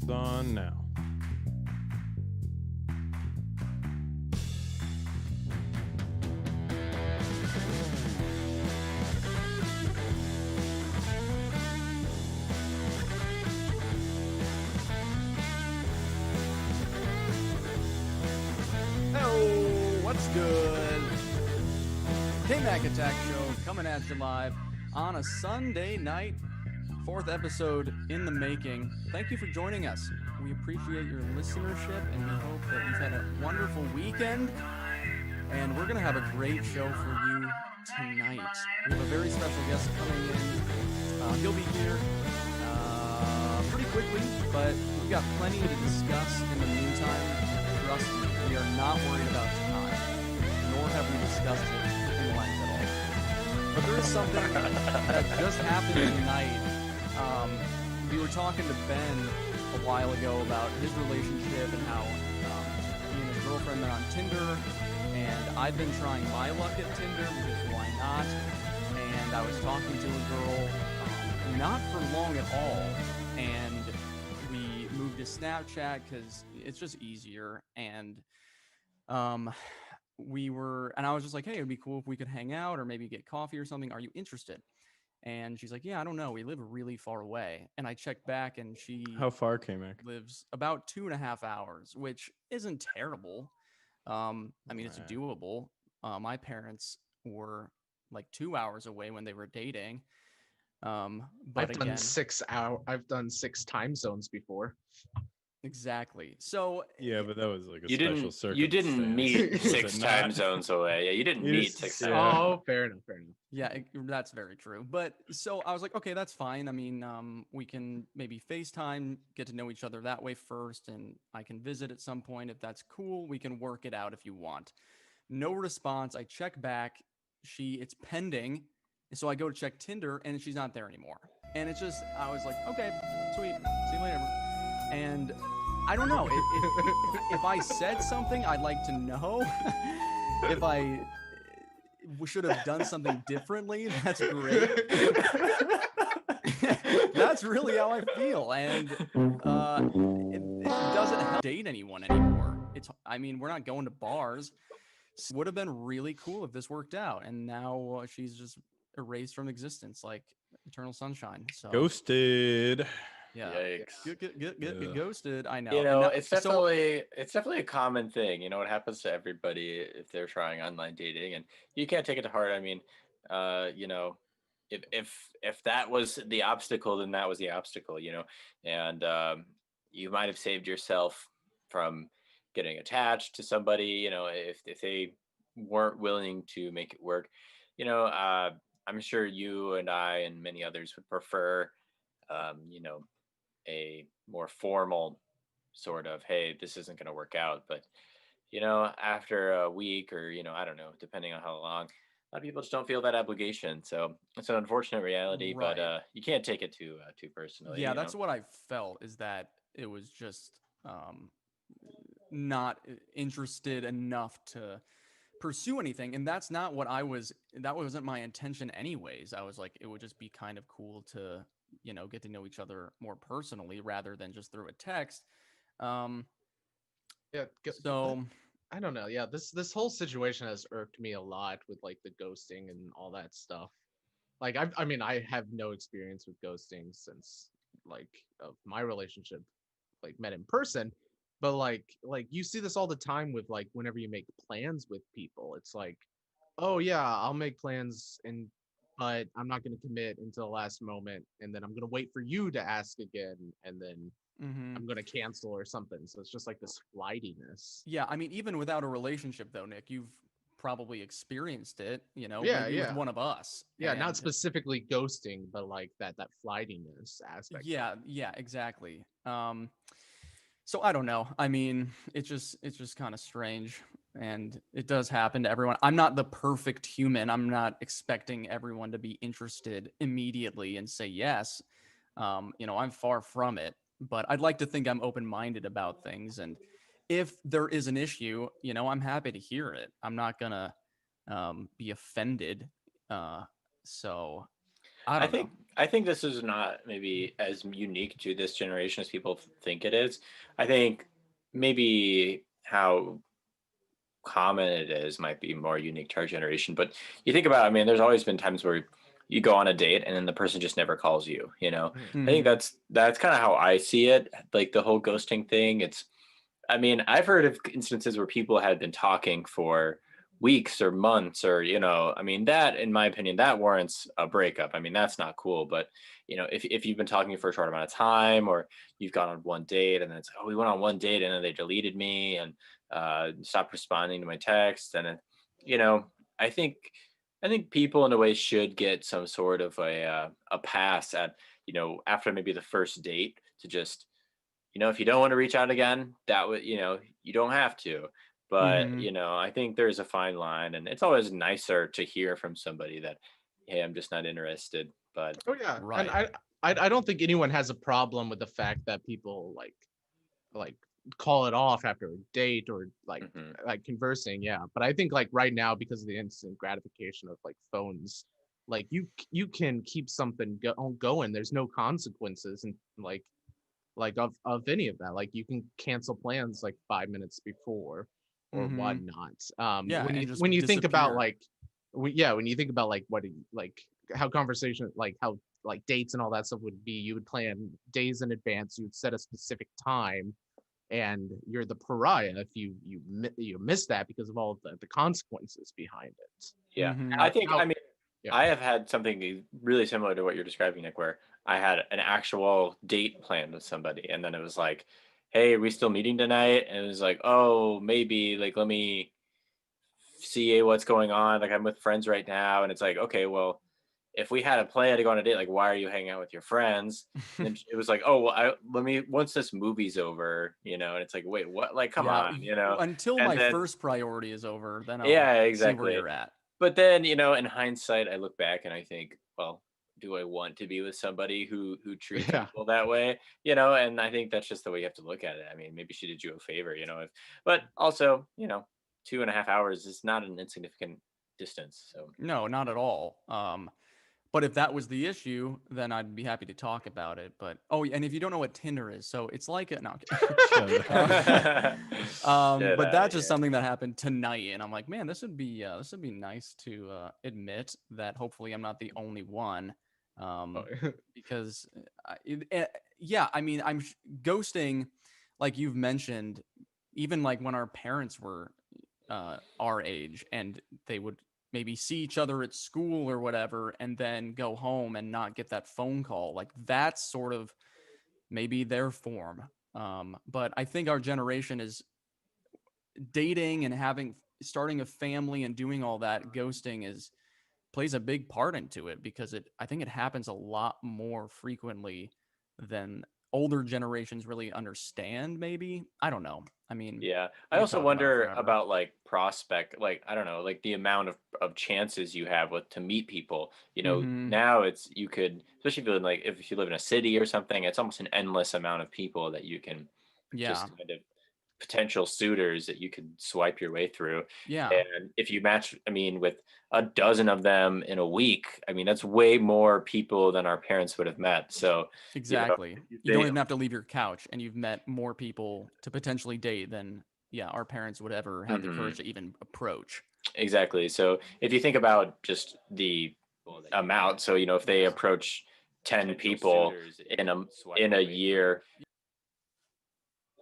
On now. Hello, what's good? Kmac Attack Show coming at you live on a Sunday night. 4th episode in the making. Thank you for joining us. We appreciate your listenership, and we hope that you've had a wonderful weekend. And we're going to have a great show for you tonight. We have a very special guest coming in. He'll be here pretty quickly, but we've got plenty to discuss in the meantime. Trust me, we are not worried about time, nor have we discussed it in length at all. But there is something that just happened tonight. We were talking to Ben a while ago about his relationship and how he and his girlfriend met on Tinder, and I've been trying my luck at Tinder because why not? And I was talking to a girl not for long at all, and we moved to Snapchat because it's just easier. And I was just like, hey, it'd be cool if we could hang out or maybe get coffee or something. Are you interested? And she's like, yeah, I don't know. We live really far away. And I checked back, and she How far, Kmac? lives about 2.5 hours, which isn't terrible. I mean, it's doable. My parents were like 2 hours away when they were dating. But I've again, done 6 time zones before. exactly. So Yeah, but that was like a You special circumstance. You didn't meet Was 6 it time not? zones away. Yeah, you didn't You meet just- 6 yeah. times. Oh, fair enough. yeah, that's very true. But so I was like, okay, that's fine. I mean, we can maybe FaceTime, get to know each other that way first, and I can visit at some point. If that's cool, we can work it out if you want. No response. I check back. It's pending. So I go to check Tinder, and she's not there anymore. And it's just, I was like, okay, sweet. See you later. And I don't know. If I said something, I'd like to know. If I should have done something differently, that's great. That's really how I feel. And it doesn't help date anyone anymore. I mean, we're not going to bars. So it would have been really cool if this worked out. And now she's just erased from existence like eternal sunshine. So Ghosted. yeah. Yikes. Get ghosted. I know. You know, And it's definitely a common thing. You know, it happens to everybody if they're trying online dating, and you can't take it to heart. I mean, you know, if that was the obstacle, then that was the obstacle. You know, and you might have saved yourself from getting attached to somebody. You know, if they weren't willing to make it work. You know, I'm sure you and I and many others would prefer, you know, a more formal sort of, hey, this isn't going to work out. But, you know, after a week or, you know, I don't know, depending on how long, a lot of people just don't feel that obligation. So it's an unfortunate reality, Right. but you can't take it too personally. yeah, you that's know? what I felt, is that it was just not interested enough to pursue anything. And that's not what that wasn't my intention anyways. I was like, it would just be kind of cool to, you know, get to know each other more personally rather than just through a text. Yeah. So I don't know. Yeah, this whole situation has irked me a lot with like the ghosting and all that stuff. Like I mean, I have no experience with ghosting since like of my relationship, like met in person, but like you see this all the time with like whenever you make plans with people. It's like, oh yeah, I'll make plans and but I'm not going to commit until the last moment, and then I'm going to wait for you to ask again, and then Mm-hmm. I'm going to cancel or something. So it's just like this flightiness. Yeah, I mean, even without a relationship, though, Nick, you've probably experienced it. Yeah, Maybe with yeah. one of us, Yeah, not and specifically ghosting, but like that flightiness aspect of yeah, yeah, exactly. So I don't know. I mean, it's just kind of strange, and it does happen to everyone. I'm not the perfect human. I'm not expecting everyone to be interested immediately and say yes. I'm far from it, but I'd like to think I'm open-minded about things, and if there is an issue, I'm happy to hear it. I'm not gonna be offended. Uh, so I I don't know. think I think this is not maybe as unique to this generation as people think it is. I think maybe how common it is might be more unique to our generation. But you think about, I mean, there's always been times where you go on a date and then the person just never calls you. it. I think Hmm. that's kind of how I see it. Like the whole ghosting thing. I mean, I've heard of instances where people had been talking for weeks or months or, I mean, that, in my opinion, that warrants a breakup. I mean, that's not cool. But, if you've been talking for a short amount of time or you've gone on one date and then it's, oh, we went on one date and then they deleted me and stopped responding to my text. And, you know, I think, I think people in a way should get some sort of a pass at, after maybe the first date to just, if you don't want to reach out again, that would, you don't have to. But, Hmm. I think there's a fine line and it's always nicer to hear from somebody that, hey, I'm just not interested. But Oh yeah, and Right. I don't think anyone has a problem with the fact that people like call it off after a date or mhm, like conversing. Yeah, but I think like right now because of the instant gratification of like phones, like you can keep something going. There's no consequences and of any of that. Like you can cancel plans like 5 minutes before or Hmm. whatnot. Yeah, and just When you think about disappear. like yeah, when you think about like like how conversation like how like dates and all that stuff would be, you would plan days in advance. You would set a specific time, and you're the pariah if you miss that because of all of the consequences behind it. yeah, Hmm. I think, I Now mean, yeah. I have had something really similar to what you're describing, Nick, where I had an actual date planned with somebody, and then it was like, "Hey, are we still meeting tonight?" And it was like, "Oh, maybe. Like, let me see what's going on. Like, I'm with friends right now." And it's like, "Okay, well, if we had a plan to go on a date, like, why are you hanging out with your friends?" And then it was like, "Oh, well, let me once this movie's over, And it's like, wait, what? Like, come Yeah, on. until And my then, first priority is over, then I'll yeah, see where exactly. you're at. But then, in hindsight, I look back and I think, well, do I want to be with somebody who treats Yeah. people that way? And I think that's just the way you have to look at it. I mean, maybe she did you a favor, but also, 2.5 hours is not an insignificant distance. So No, not at all. But if that was the issue, then I'd be happy to talk about it. But oh, and if you don't know what Tinder is, so it's like a no. Shut up. get But out of that's just here. something that happened tonight, and I'm like, man, this would be nice to admit that. Hopefully, I'm not the only one, Oh, because yeah, I mean, ghosting, like you've mentioned, even like when our parents were our age, and they would maybe see each other at school or whatever, and then go home and not get that phone call. Like that's sort of maybe their form. But I think our generation is dating and starting a family and doing all that. Ghosting is plays a big part into it because I think it happens a lot more frequently than older generations really understand. Maybe I don't know. I mean, Yeah. I we could also talk about it wonder forever. about like prospect, like I don't know, like the amount of chances you have with to meet people. Mm-hmm. Now it's you could, especially if you live in a city or something, it's almost an endless amount of people that you can Yeah. just kind of potential suitors that you could swipe your way through. Yeah. And if you match, I mean, with a dozen of them in a week, I mean, that's way more people than our parents would have met. So, Exactly. if you You don't think, even have to leave your couch, and you've met more people to potentially date than yeah, our parents would ever have the courage to even approach. Exactly. So if you think about just the amount, so if they approach 10 people in a year,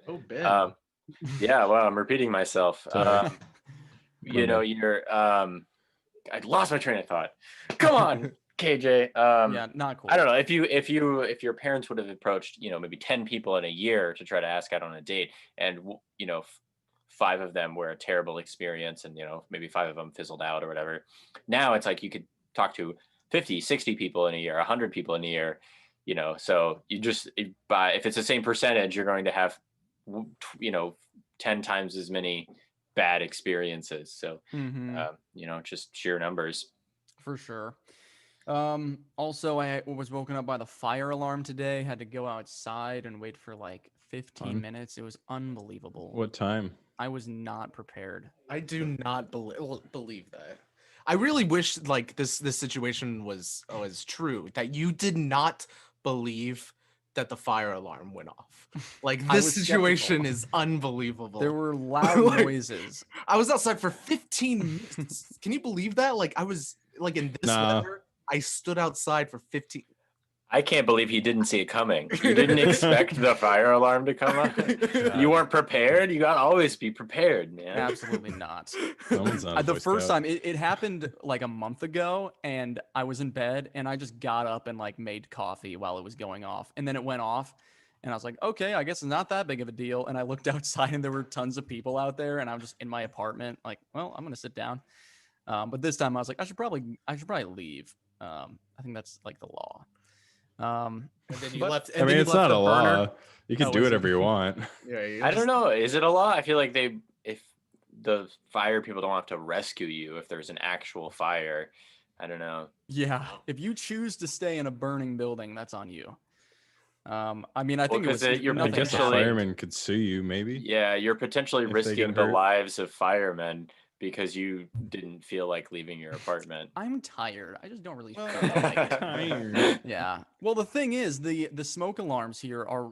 Oh, Ben. yeah, well, I'm repeating myself. Sorry. You're I lost my train of thought. Come on, KJ. Yeah, not cool. I don't know if your parents would have approached maybe 10 people in a year to try to ask out on a date, and 5 of them were a terrible experience, and maybe 5 of them fizzled out or whatever. Now it's like you could talk to 50, 60 people in a year, 100 people in a year. So you just if it's the same percentage, you're going to have 10 times as many bad experiences. So just sheer numbers. For sure. Also, I was woken up by the fire alarm today. Had to go outside and wait for like 15 minutes. It was unbelievable. What time? I was not prepared. I do not believe that. I really wish like this situation was true, that you did not believe that the fire alarm went off. Like I this was situation skeptical. is unbelievable. There were loud Like, noises. I was outside for 15 minutes. Can you believe that? Like I was like in this Nah. weather, I stood outside for 15. I can't believe he didn't see it coming. You didn't expect the fire alarm to come up. You weren't prepared. You gotta always be prepared, man. Absolutely not. Someone's not a The Boy first Scout. time it happened like a month ago, and I was in bed and I just got up and like made coffee while it was going off, and then it went off, and I was like, okay, I guess it's not that big of a deal. And I looked outside and there were tons of people out there, and I'm just in my apartment, like, well, I'm gonna sit down. But this time I was like, I should probably leave. I think that's like the law. And then you But- left. I And mean, then you it's left not the a burner. law. You can Oh, do is it? whatever you want. Yeah, you I just- don't know. Is it a law? I feel like if the fire people don't have to rescue you if there's an actual fire. I don't know. Yeah, if you choose to stay in a burning building, that's on you. I mean, I think it 'cause was. you're I nothing guess a potentially- happened. fireman could sue you, maybe. Yeah, you're potentially If they risking get the hurt. lives of firemen because you didn't feel like leaving your apartment. I'm tired. I just don't really feel Well, like it. tired. Yeah. Well, the thing is, the smoke alarms here are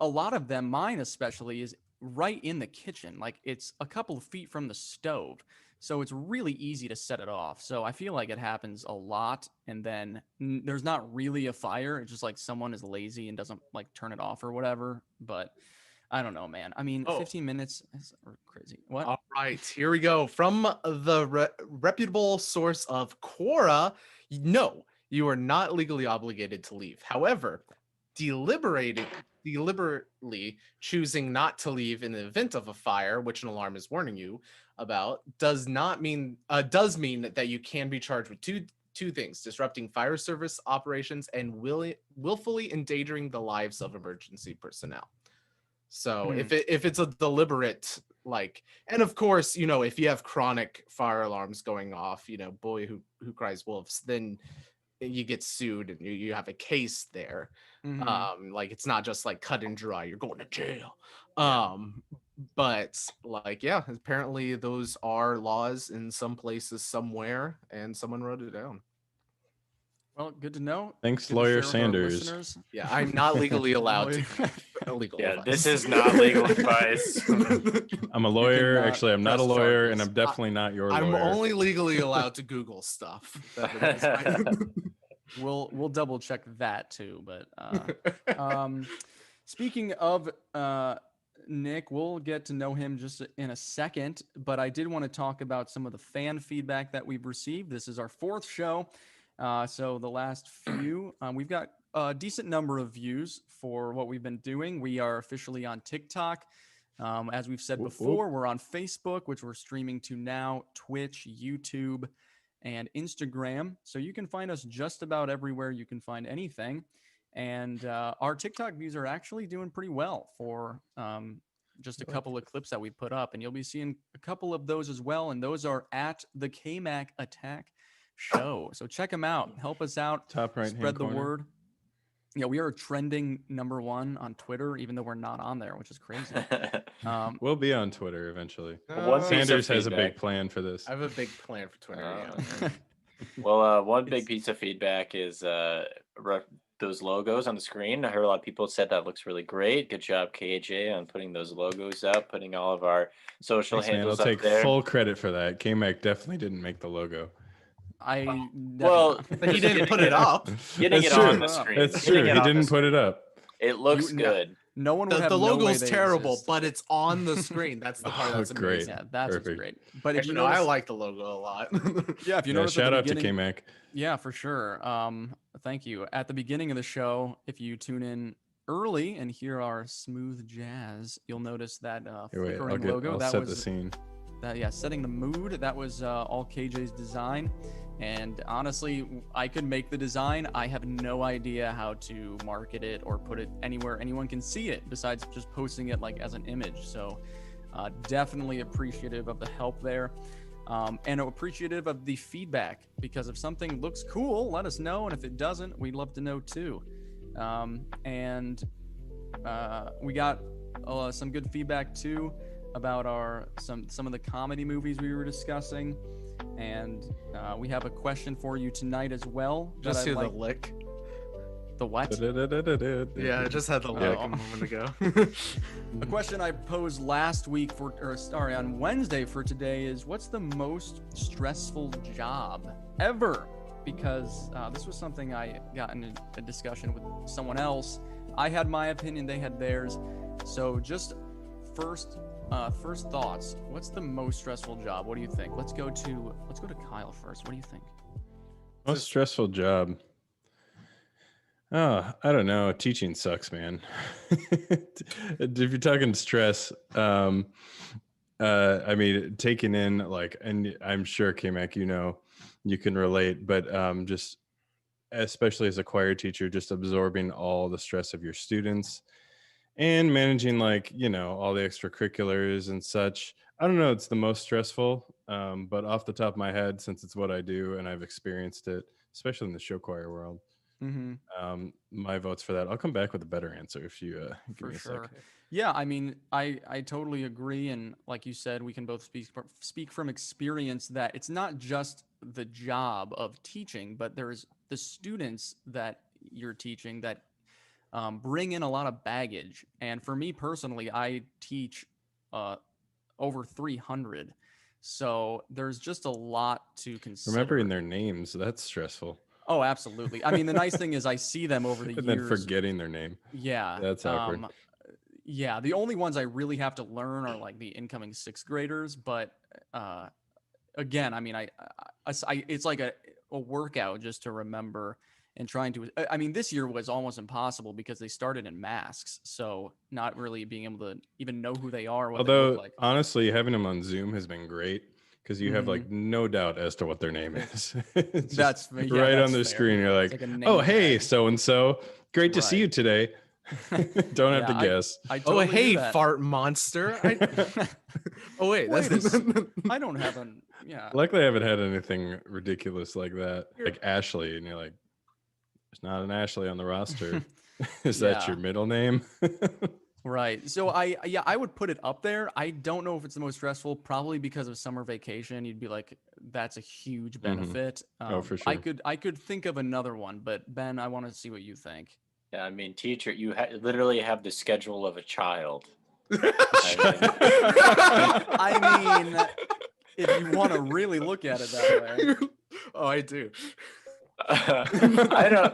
a lot of them. Mine especially is right in the kitchen. Like it's a couple of feet from the stove, so it's really easy to set it off. So I feel like it happens a lot, and then there's not really a fire. It's just like someone is lazy and doesn't like turn it off or whatever. But I don't know, man. I mean, Oh. 15 minutes is crazy. What? All right, here we go. From the reputable source of Quora, no, you are not legally obligated to leave. However, deliberately choosing not to leave in the event of a fire, which an alarm is warning you about, does mean that you can be charged with two things: disrupting fire service operations and willfully endangering the lives of emergency personnel. So if it's a deliberate, like, and of course, if you have chronic fire alarms going off, boy who cries wolves, then you get sued and you have a case there. Mhm. Like it's not just like cut and dry, you're going to jail. But like, yeah, apparently those are laws in some places somewhere, and someone wrote it down. Well, good to know. Thanks, Good to Lawyer share with our Sanders. listeners. Yeah, I'm not legally allowed to Lawyer- give illegal Yeah, advice. this is not legal advice. I'm a lawyer. cannot Actually, I'm not a press lawyer, charges. and I'm definitely not your I'm lawyer. only legally allowed to Google stuff. We'll double check that too. But speaking of Nick, we'll get to know him just in a second. But I did want to talk about some of the fan feedback that we've received. This is our 4th show. So the last few, we've got a decent number of views for what we've been doing. We are officially on TikTok. As we've said Whoop, before, we're on Facebook, which we're streaming to now, Twitch, YouTube, and Instagram. So you can find us just about everywhere you can find anything. And our TikTok views are actually doing pretty well for just a couple of clips that we put up. And you'll be seeing a couple of those as well. And those are at the Kmac Attack Show. So check them out. Help us out. Top right Spread hand the corner. word. Yeah, we are trending #1 on Twitter, even though we're not on there, which is crazy. We'll be on Twitter eventually. One piece of Sanders has a big feedback. plan for this. I have a big plan for Twitter. Oh. Yeah. Well, one big It's- piece of feedback is those logos on the screen. I heard a lot of people said that looks really great. Good job, KJ, on putting those logos up, putting all of our social Thanks, man. I'll handles up take there. full credit for that. Kmac definitely didn't make the logo. Well, But he didn't put it up. Getting That's it on true. the screen. That's Getting true. it He on the didn't put screen. it up. It looks good. No one would have The no way logo's they terrible, exist. but it's on the screen. That's the part Oh, that's great. amazing. Yeah, that's what's Perfect. great. But if Actually, you no, I notice, like the logo a lot. yeah, if you Yeah, notice at shout the out to beginning, Kmac. yeah, for sure. Thank you. At the beginning of the show, if you tune in early and hear our smooth jazz, you'll notice that Here, wait, flickering logo. I'll That set was the scene. setting the mood. That was all KJ's design. And honestly, I could make the design. I have no idea how to market it or put it anywhere anyone can see it besides just posting it like as an image. So definitely appreciative of the help there. And appreciative of the feedback, because if something looks cool, let us know. And if it doesn't, we'd love to know too. We got some good feedback too about some of the comedy movies we were discussing. And we have a question for you tonight as well. Just hear the lick. The what? Yeah, I just had the lick Oh. a moment ago. A question I posed last week on Wednesday for today is, what's the most stressful job ever? Because this was something I got in a discussion with someone else. I had my opinion, they had theirs. So just first thoughts. What's the most stressful job? What do you think? Let's go to Kyle first. What do you think? Most stressful job. Oh, I don't know. Teaching sucks, man. If you're talking stress, I mean, taking in like, and I'm sure Kmac, you can relate, but just especially as a choir teacher, just absorbing all the stress of your students and managing like, all the extracurriculars and such. I don't know, it's the most stressful, but off the top of my head, since it's what I do and I've experienced it, especially in the show choir world, my vote's for that. I'll come back with a better answer if you give me a sec. Yeah, I mean, I totally agree, and like you said, we can both speak from experience that it's not just the job of teaching, but there's the students that you're teaching that bring in a lot of baggage. And for me personally, I teach over 300, so there's just a lot to consider. Remembering their names, that's stressful. Oh, absolutely. I mean, the nice thing is I see them over the And years. then forgetting their name. Yeah. That's awkward. Yeah, the only ones I really have to learn are like the incoming sixth graders. But again, I mean, I it's like a workout just to remember and trying to. I mean, this year was almost impossible because they started in masks, so not really being able to even know who they are. What they Although, look like. honestly, having them on Zoom has been great because you have like no doubt as to what their name is. It's just right that's on the fair. screen. You're It's like, like a name oh, hey, tag. so and so. Great to see Right. you today. Don't have to guess. I totally do hey, that. fart monster. Oh, wait. Wait That's I don't have an. Yeah. Luckily, I haven't had anything ridiculous like that. Like Ashley, and you're like, there's not an Ashley on the roster. Is that your middle name? Right. So I would put it up there. I don't know if it's the most stressful, probably because of summer vacation. You'd be like, that's a huge benefit. Oh, for sure. I could think of another one, but Ben, I want to see what you think. Yeah, I mean, teacher, you literally have the schedule of a child. I mean, if you want to really look at it that way. Oh, I do. I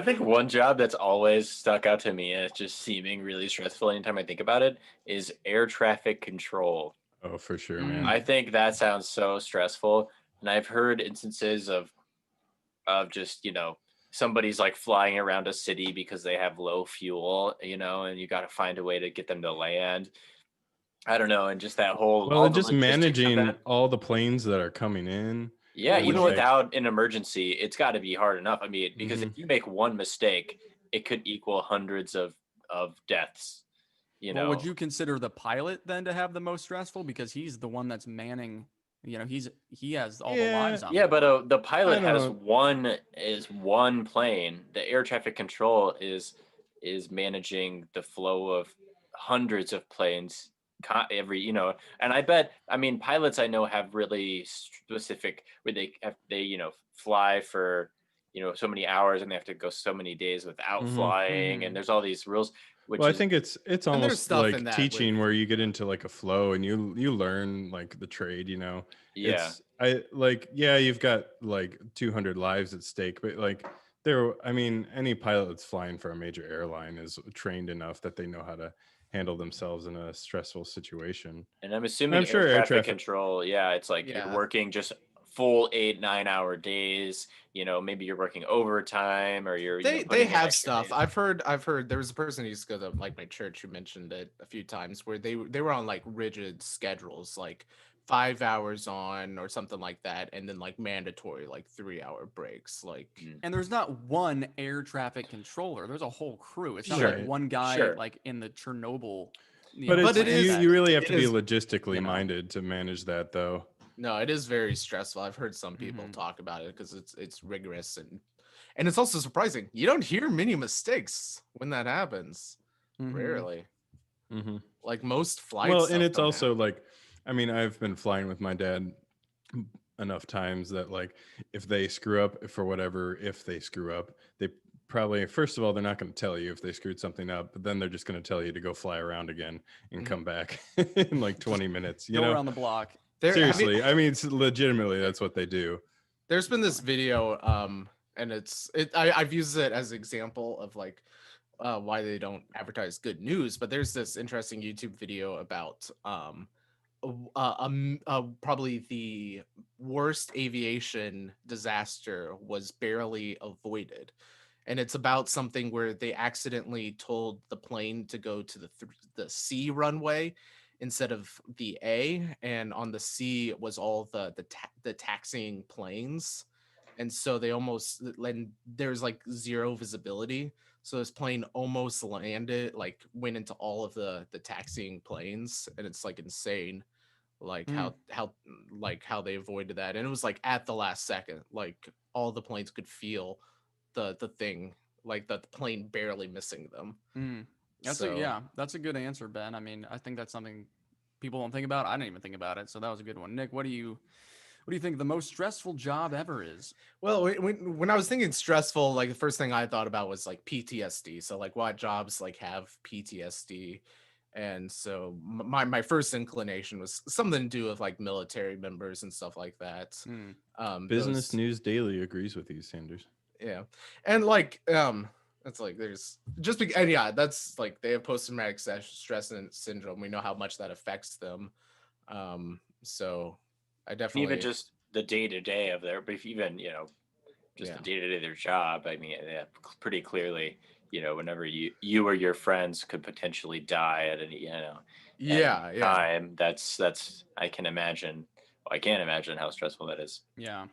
think one job that's always stuck out to me as just seeming really stressful anytime I think about it is air traffic control. Oh, for sure, man. I think that sounds so stressful. And I've heard instances of just, somebody's like flying around a city because they have low fuel, and you got to find a way to get them to land. I don't know. And just that whole, well, and just managing all the planes that are coming in. Yeah, even without an emergency, it's got to be hard enough. I mean, because if you make one mistake, it could equal hundreds of deaths. Well, would you consider the pilot then to have the most stressful, because he's the one that's manning? He has all the lives on. Yeah, but the pilot has one plane. The air traffic control is managing the flow of hundreds of planes every, and I mean pilots I know have really specific where they fly for so many hours, and they have to go so many days without flying, and there's all these rules, which Well, I is think it's And there's almost stuff in like that with teaching where you get into like a flow and you learn like the trade, yeah. Yeah, you've got like 200 lives at stake, but like any pilot that's flying for a major airline is trained enough that they know how to handle themselves in a stressful situation. And I'm And I'm assuming air sure air traffic traffic. control, yeah, it's like you're yeah. working just full 8-9 hour days. Maybe you're working overtime, or you're They putting in have extra stuff. days. I've heard there was a person who used to go to like my church who mentioned it a few times where they were on like rigid schedules, like 5 hours on or something like that, and then like mandatory like 3 hour breaks. Like And there's not one air traffic controller. There's a whole crew. It's not Sure. like one guy Sure. like in the Chernobyl. But it's it is- you really have it to be is, logistically you know. minded to manage that though. No, it is very stressful. I've heard some people Mhm. talk about it because it's rigorous and it's also surprising. You don't hear many mistakes when that happens. Mhm. Rarely. Mm-hmm. Like most flights. Well, and it's also like, I've been flying with my dad enough times that like if they screw up if they screw up, they probably, first of all, they're not going to tell you if they screwed something up, but then they're just going to tell you to go fly around again and come back in like 20 minutes, Go around the block. Seriously, it's legitimately that's what they do. There's been this video, and I've used it as an example of like why they don't advertise good news. But there's this interesting YouTube video about probably the worst aviation disaster was barely avoided, and it's about something where they accidentally told the plane to go to the C runway instead of the A, and on the C was all the taxiing planes, and so they almost and there's like zero visibility. So this plane almost landed, like went into all of the taxiing planes, and it's like insane, like how they avoided that, and it was like at the last second, like all the planes could feel the thing, like the plane barely missing them. That's a good answer, Ben. I mean, I think that's something people don't think about. I didn't even think about it, so that was a good one. Nick, what do you think the most stressful job ever is? Well, when I was thinking stressful, like the first thing I thought about was like PTSD. So like what jobs like have PTSD, and so my first inclination was something to do with like military members and stuff like that. Business News Daily agrees with you, Sanders. Yeah, and like that's like there's and yeah, that's like they have post-traumatic stress syndrome. We know how much that affects them. So I definitely Even just the day-to-day of their, but if even just the day-to-day of their job, I mean, yeah, pretty clearly, whenever you or your friends could potentially die at any time, that's I can imagine. I can't imagine how stressful that is. Yeah.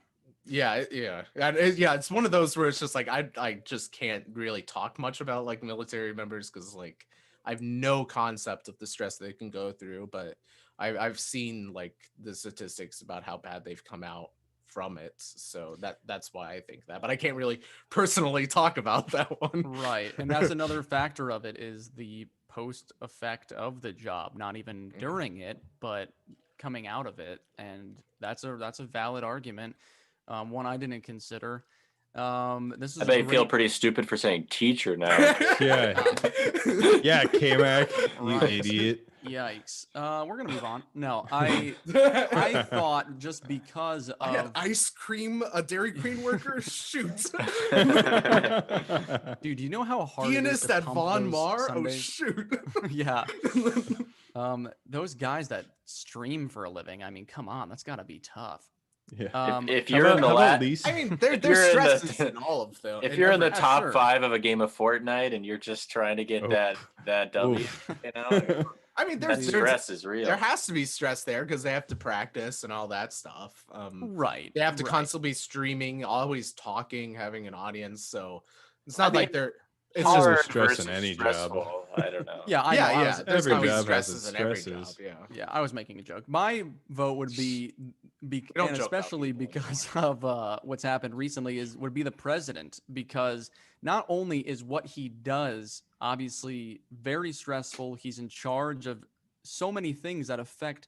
It's one of those where it's just like I just can't really talk much about like military members because like I have no concept of the stress they can go through, but I've seen like the statistics about how bad they've come out from it, so that's why I think that, but I can't really personally talk about that one. Right, and that's another factor of it is the post effect of the job, not even during it, but coming out of it, and that's a valid argument. One I didn't consider. This is I bet you feel pretty stupid for saying teacher now. Yeah, Kmac, you Right. idiot. Yikes. We're gonna move on. No, I thought just because I had of ice cream, a Dairy Queen worker. Shoot, dude, do you know how hard it is pianist to at pump Von those Mar. Sundays? Oh shoot. Yeah. Those guys that stream for a living, I mean, come on, that's gotta be tough. Yeah. If you're in the last, I mean, there's stresses in all of them. If you're in the top sure. 5 of a game of Fortnite and you're just trying to get that W, I mean, that stress is real. There has to be stress there because they have to practice and all that stuff. Right. They have to constantly be streaming, always talking, having an audience. So it's not like they're. It's Hard just stress in versus any stressful. job. I don't know. Yeah, I know. There's every probably job has stresses its in every job. stresses. Yeah, I was making a joke. My vote would be, Don't and joke about especially people because of what's happened recently, would be the president, because not only is what he does obviously very stressful, he's in charge of so many things that affect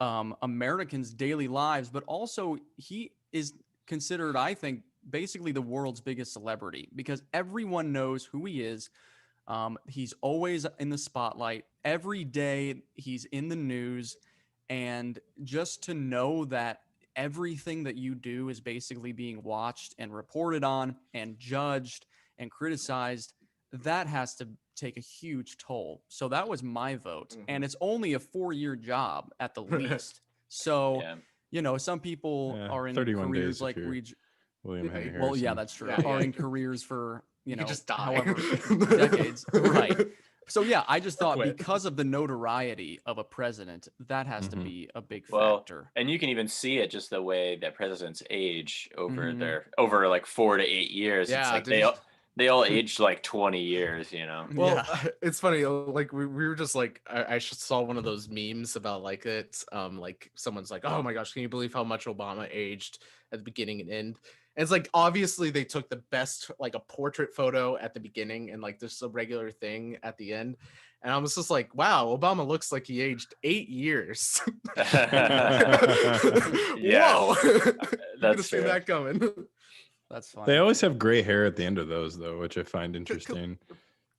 Americans' daily lives, but also he is considered, I think, basically the world's biggest celebrity because everyone knows who he is. He's always in the spotlight. Every day he's in the news. And just to know that everything that you do is basically being watched and reported on and judged and criticized, that has to take a huge toll. So that was my vote. And it's only a 4-year job at the least. So, Yeah. you know, some people are in 31 careers days if like you're William Henry well, yeah, Harrison. that's true. Yeah, Are yeah. in careers for, You know, just die. however decades. Right. So yeah, I just thought Quit. because of the notoriety of a president, that has to Mhm. be a big Well, factor. and you can even see it just the way that presidents age over Mhm. over like 4 to 8 years. It's Yeah, like dude. they all aged like 20 years, you know. Well, Yeah. it's funny. Like we were just like I saw one of those memes about like it. Like someone's like, "Oh my gosh, can you believe how much Obama aged at the beginning and end?" And it's like obviously they took the best like a portrait photo at the beginning and like just a regular thing at the end. And I was just like, "Wow, Obama looks like he aged 8 years." Yeah, Whoa, you could have that's seen true. that coming. That's funny. They always have gray hair at the end of those, though, which I find interesting.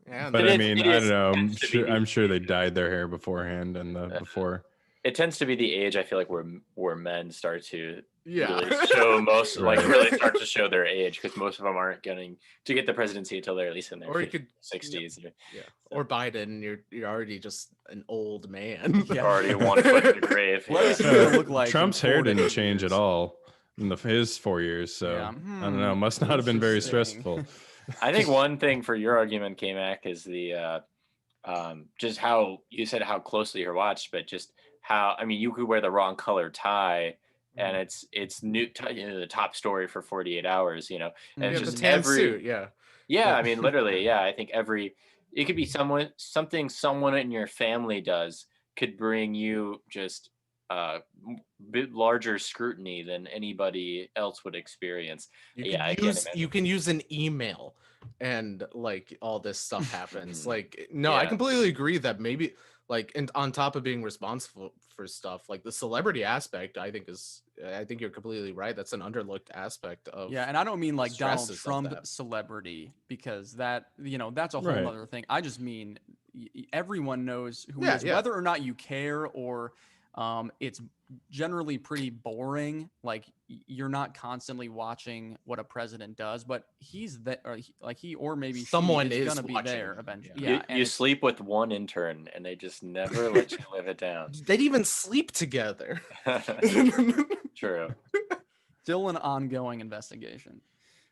Yeah, But It I is- mean, it I is- don't know. tends to be I'm sure they dyed their hair beforehand and before. It tends to be the age I feel like where men start to yeah. really show most like Right. really start to show their age because most of them aren't getting to get the presidency until they're at least in their Or you could 60s. Yeah, or Biden, you're already just an old man. Yeah. Already 1 foot in the grave. What is he yeah. gonna look like in Trump's hair 4 to didn't 8 change at years? all in his 4 years, so Yeah. I don't know. Must not have been very Interesting. stressful. I think one thing for your argument, Kmac, is the just how you said how closely you're watched, but just how I mean you could wear the wrong color tie and it's new the top story for 48 hours, you know, and Yeah, it's the just tan every suit. Yeah. yeah, I mean literally, yeah, I think it could be someone in your family does could bring you just bit larger scrutiny than anybody else would experience. You Yeah, I can can't use imagine. you can use an email and like all this stuff happens. Like no, I Yeah. completely agree that maybe like and on top of being responsible for stuff, like the celebrity aspect, I think you're completely right. That's an underlooked aspect of Yeah, and I don't mean like Donald stresses of Trump that. celebrity because that, you know, that's a whole Right. other thing. I just mean everyone knows who he Yeah, is, yeah. whether or not you care or it's generally pretty boring. Like you're not constantly watching what a president does, but he's that, or he or maybe Someone she is is gonna be watching. there eventually. Yeah. Yeah, You, and you it's sleep with one intern and they just never let you live it down. They'd even sleep together. True. still an ongoing investigation.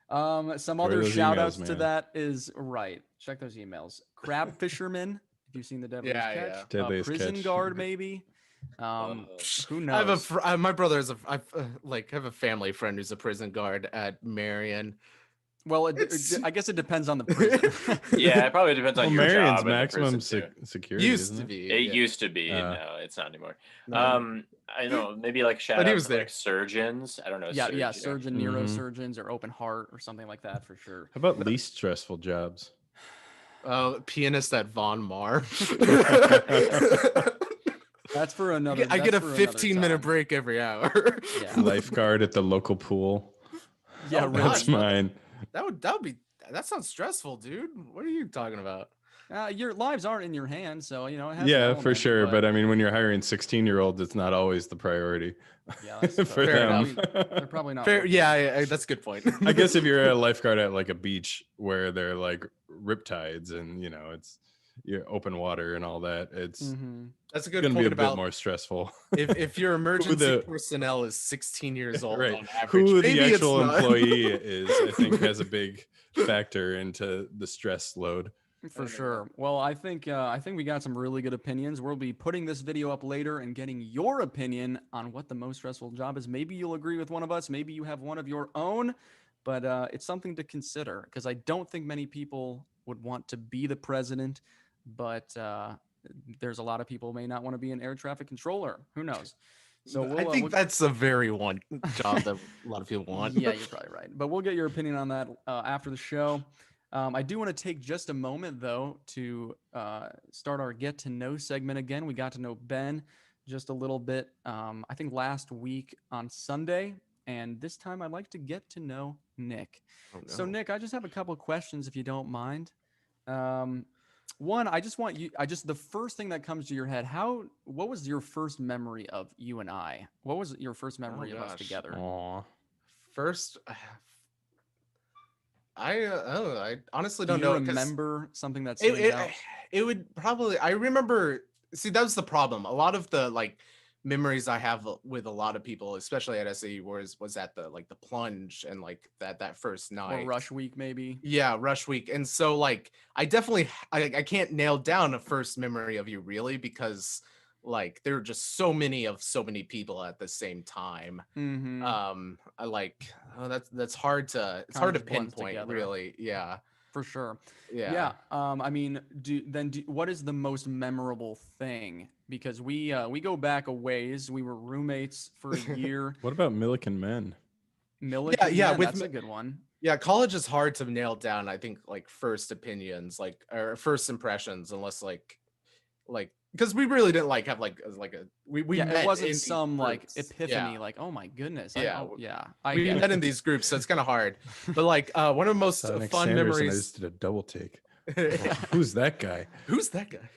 Some Where are other those shout emails, outs to man? that is right. Check those emails. Crab fisherman. Have you seen the Deadliest Yeah, Catch? yeah. Deadliest Prison Catch. guard, maybe. Who knows? My brother is I have a family friend who's a prison guard at Marion. Well, It's- I guess it depends on the prison. Yeah, it probably depends on Well, your Marion's job in the maximum prison too. security, Used isn't to it? be. It yeah. used to be. Uh, No, it's not anymore. No. I know maybe like shout But he out was to there. like surgeons. I don't know. yeah, surgeon. surgeon, Mhm. neurosurgeons, or open heart, or something like that for sure. How about least stressful jobs? Pianist at Von Mar. That's for another. I get that's a for another 15-minute time. break every hour. Yeah, Lifeguard at the local pool. yeah, Oh, really. That's mine. That sounds stressful, dude. What are you talking about? Your lives aren't in your hands, so you know. It has an Yeah, for element, sure. But I mean, when you're hiring 16-year-olds, it's not always the priority yeah, that's for Fair them. enough. they're probably not. Fair, looking. yeah, that's a good point. I guess if you're a lifeguard at like a beach where they're like riptides and you know it's you're open water and all that, it's Mhm. that's a good gonna be point a bit about more stressful. if your emergency the- personnel is 16 years old Right. on average. Who maybe the it's actual not. employee is, I think, has a big factor into the stress load. For sure. Well, I think we got some really good opinions. We'll be putting this video up later and getting your opinion on what the most stressful job is. Maybe you'll agree with one of us. Maybe you have one of your own, but it's something to consider because I don't think many people would want to be the president, but there's a lot of people who may not want to be an air traffic controller. Who knows? So I think that's a very one job that a lot of people want. Yeah, you're probably right. But we'll get your opinion on that after the show. I do want to take just a moment, though, to start our Get to Know segment again. We got to know Ben just a little bit. I think last week on Sunday, and this time I'd like to get to know Nick. Oh So, no. Nick, I just have a couple questions if you don't mind. Um, one, I just want you. I just the first thing that comes to your head. What was your first memory of you and I? What was your first Oh memory of us gosh. together? Aw. First, I honestly Do don't you know because remember something that it, stands it out? it would probably I remember. See, that was the problem. A lot of the like memories I have with a lot of people, especially at SAE, was at the like the plunge and like that first Or night. Rush Week, maybe? Yeah, rush week. And so like I definitely I can't nail down a first memory of you really because like there were just so many of so many people at the same time. Mm-hmm. I like oh, that's hard to it's Kind hard of to just blends pinpoint together. really. Yeah. For sure. Yeah. Yeah. I mean, what is the most memorable thing? Because we go back a ways. We were roommates for a year. What about Milliken Men? Yeah, Milliken yeah, Man, with that's a good one. yeah, college is hard to nail down, I think like first opinions, like or first impressions unless like because we really didn't like have like like a we Yeah, it met wasn't in these some like groups. Yeah. epiphany, like, oh my goodness. Yeah. Yeah, I We get met it. in these groups, so it's kind of hard. But like one of the most Saw Nick fun Sanders and I memories. just did a double take. Who's that guy? Who's that guy?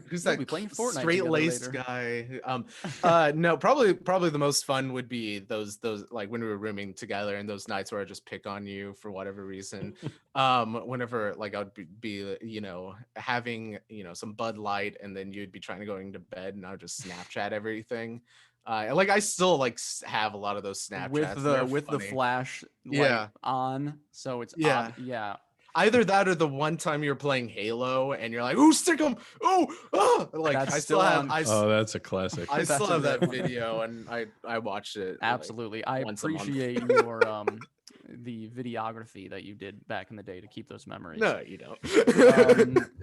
Who's We'll that be playing Fortnite straight together laced later. guy? No, probably the most fun would be those like when we were rooming together and those nights where I just pick on you for whatever reason. Whenever like I'd be having some Bud Light and then you'd be trying to going to bed and I would just Snapchat everything. Like I still like have a lot of those with Snapchats. the They're with the funny. flash light Yeah, on, so it's yeah. yeah. Either that or the one time you're playing Halo and you're like, "Ooh, stick 'em! Oh, ah!" Like That's still on. Oh, that's a classic. I still That's a have great that one. video and I watched it like Absolutely. I once a month. appreciate your the videography that you did back in the day to keep those memories. No, you don't.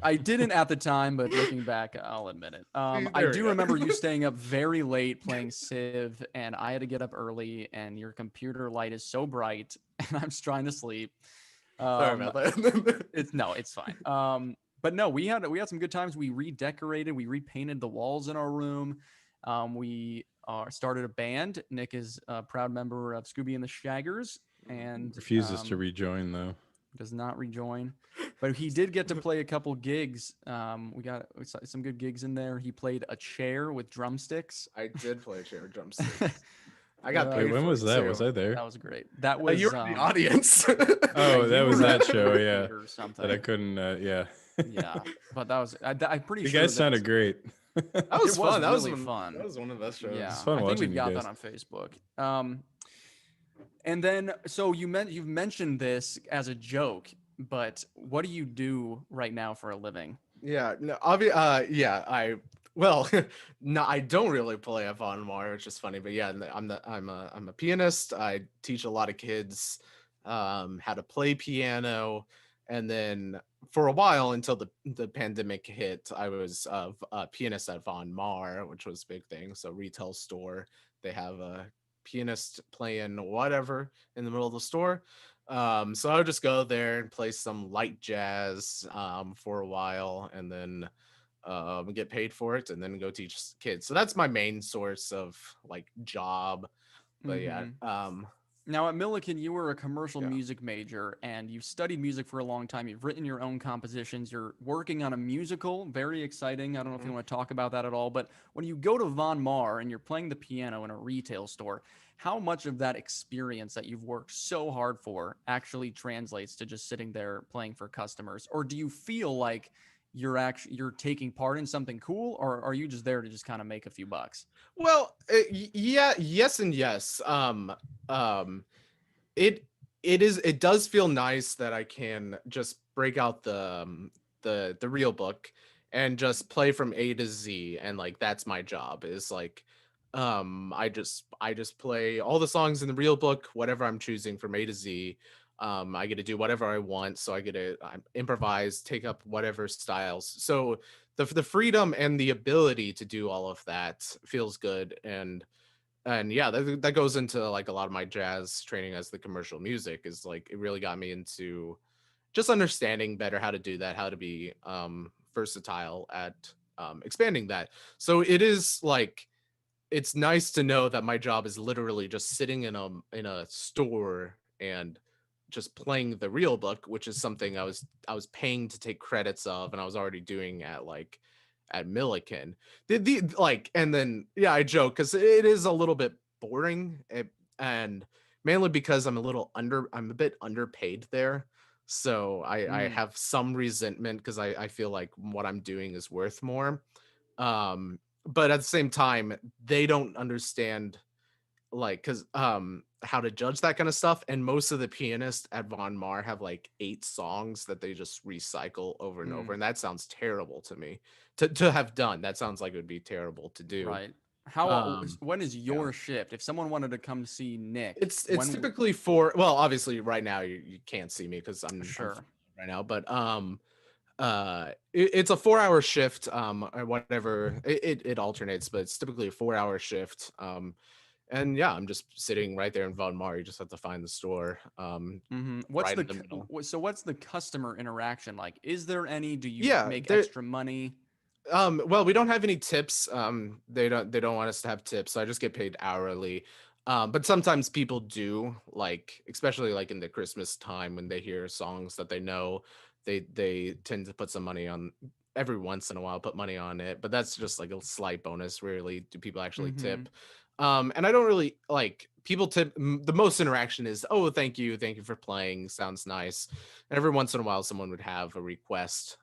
I didn't at the time, but looking back, I'll admit it. I There we do go. remember you staying up very late playing Civ, and I had to get up early, and your computer light is so bright, and I'm just trying to sleep. Sorry Um, about that. it's fine. But no, we had some good times. We redecorated, we repainted the walls in our room. We started a band. Nick is a proud member of Scooby and the Shaggers, and Refuses to rejoin though. does not rejoin. But he did get to play a couple gigs. We got some good gigs in there. He played a chair with drumsticks. I did play a chair with drumsticks. I got Wait, Wait, paid when for was it that? too. Was I there? That was great. That was You were in the audience. Oh, you that was were that at show. the Yeah, theater or something. that I couldn't. Yeah, Yeah, but that was I'm pretty you sure guys that sounded great. That was It was fun. That was really fun. That was one of the best shows. Yeah, It's fun I think watching we've you got guys. that on Facebook. And then so you've mentioned this as a joke, but what do you do right now for a living? Yeah, no, yeah, well, no, I don't really play F on Mar, which is funny, but yeah, I'm a pianist. I teach a lot of kids how to play piano, and then for a while until the pandemic hit, I was a pianist at Von Mar, which was a big thing. So retail store, they have a pianist playing whatever in the middle of the store. So I would just go there and play some light jazz for a while, and then get paid for it, and then go teach kids. So that's my main source of like job. But yeah, Mhm. Now at Millikan, you were a commercial Yeah. music major and you've studied music for a long time. You've written your own compositions. You're working on a musical, very exciting. I don't know if you want to talk about that at all, but when you go to Von Mar and you're playing the piano in a retail store, how much of that experience that you've worked so hard for actually translates to just sitting there playing for customers? Or do you feel like you're taking part in something cool, or are you just there to just kind of make a few bucks? Well, yeah, yes and yes. Um, it it does feel nice that I can just break out the real book and just play from A to Z, and like that's my job is like I just play all the songs in the real book, whatever I'm choosing from A to Z. I get to do whatever I want, so I get to improvise, take up whatever styles. So the freedom and the ability to do all of that feels good, and yeah, that goes into like a lot of my jazz training as the commercial music is like it really got me into just understanding better how to do that, how to be versatile at expanding that. So it is like it's nice to know that my job is literally just sitting in a store and just playing the real book, which is something I was paying to take credits of, and I was already doing at Milliken. The like, and then yeah, I joke because it is a little bit boring, and mainly because I'm a bit underpaid there. So I Mm, have some resentment because I feel like what I'm doing is worth more. But at the same time, they don't understand like because how to judge that kind of stuff. And most of the pianists at Von Mar have like 8 songs that they just recycle over and over. mm, And that sounds terrible to me to have done. That sounds like it would be terrible to do. right. Um When is yeah. your shift? If someone wanted to come see Nick, It's typically for, well, obviously right now you can't see me because I'm sure. right now, but it's a 4-hour shift, or whatever. It alternates, but it's typically a 4-hour shift. And yeah, I'm just sitting right there in Von Mar. You just have to find the store, What's right the in the middle. so what's the customer interaction like? Is there any? Do you Yeah, make there. extra money? Well, we don't have any tips. They don't want us to have tips, so I just get paid hourly. But sometimes people do, like especially like in the Christmas time when they hear songs that they know, they tend to put some money on every once in a while, put money on it. But that's just like a slight bonus. Rarely do people actually Mm-hmm. tip. And I don't really like people tip. The most interaction is, oh, thank you for playing. Sounds nice. And every once in a while, someone would have a request.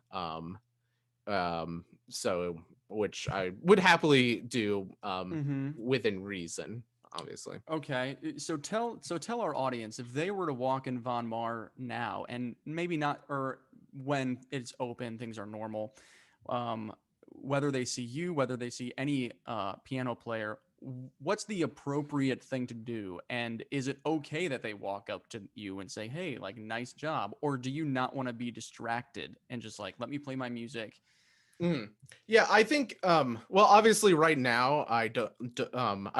So which I would happily do Mm-hmm. within reason, obviously. Okay, so tell our audience if they were to walk in Von Mar now, and maybe not, or when it's open, things are normal. Um, Whether they see you, whether they see any piano player, what's the appropriate thing to do? And is it okay that they walk up to you and say, "Hey, like nice job," or do you not want to be distracted and just like let me play my music? Mhm. Yeah, I think well, obviously right now I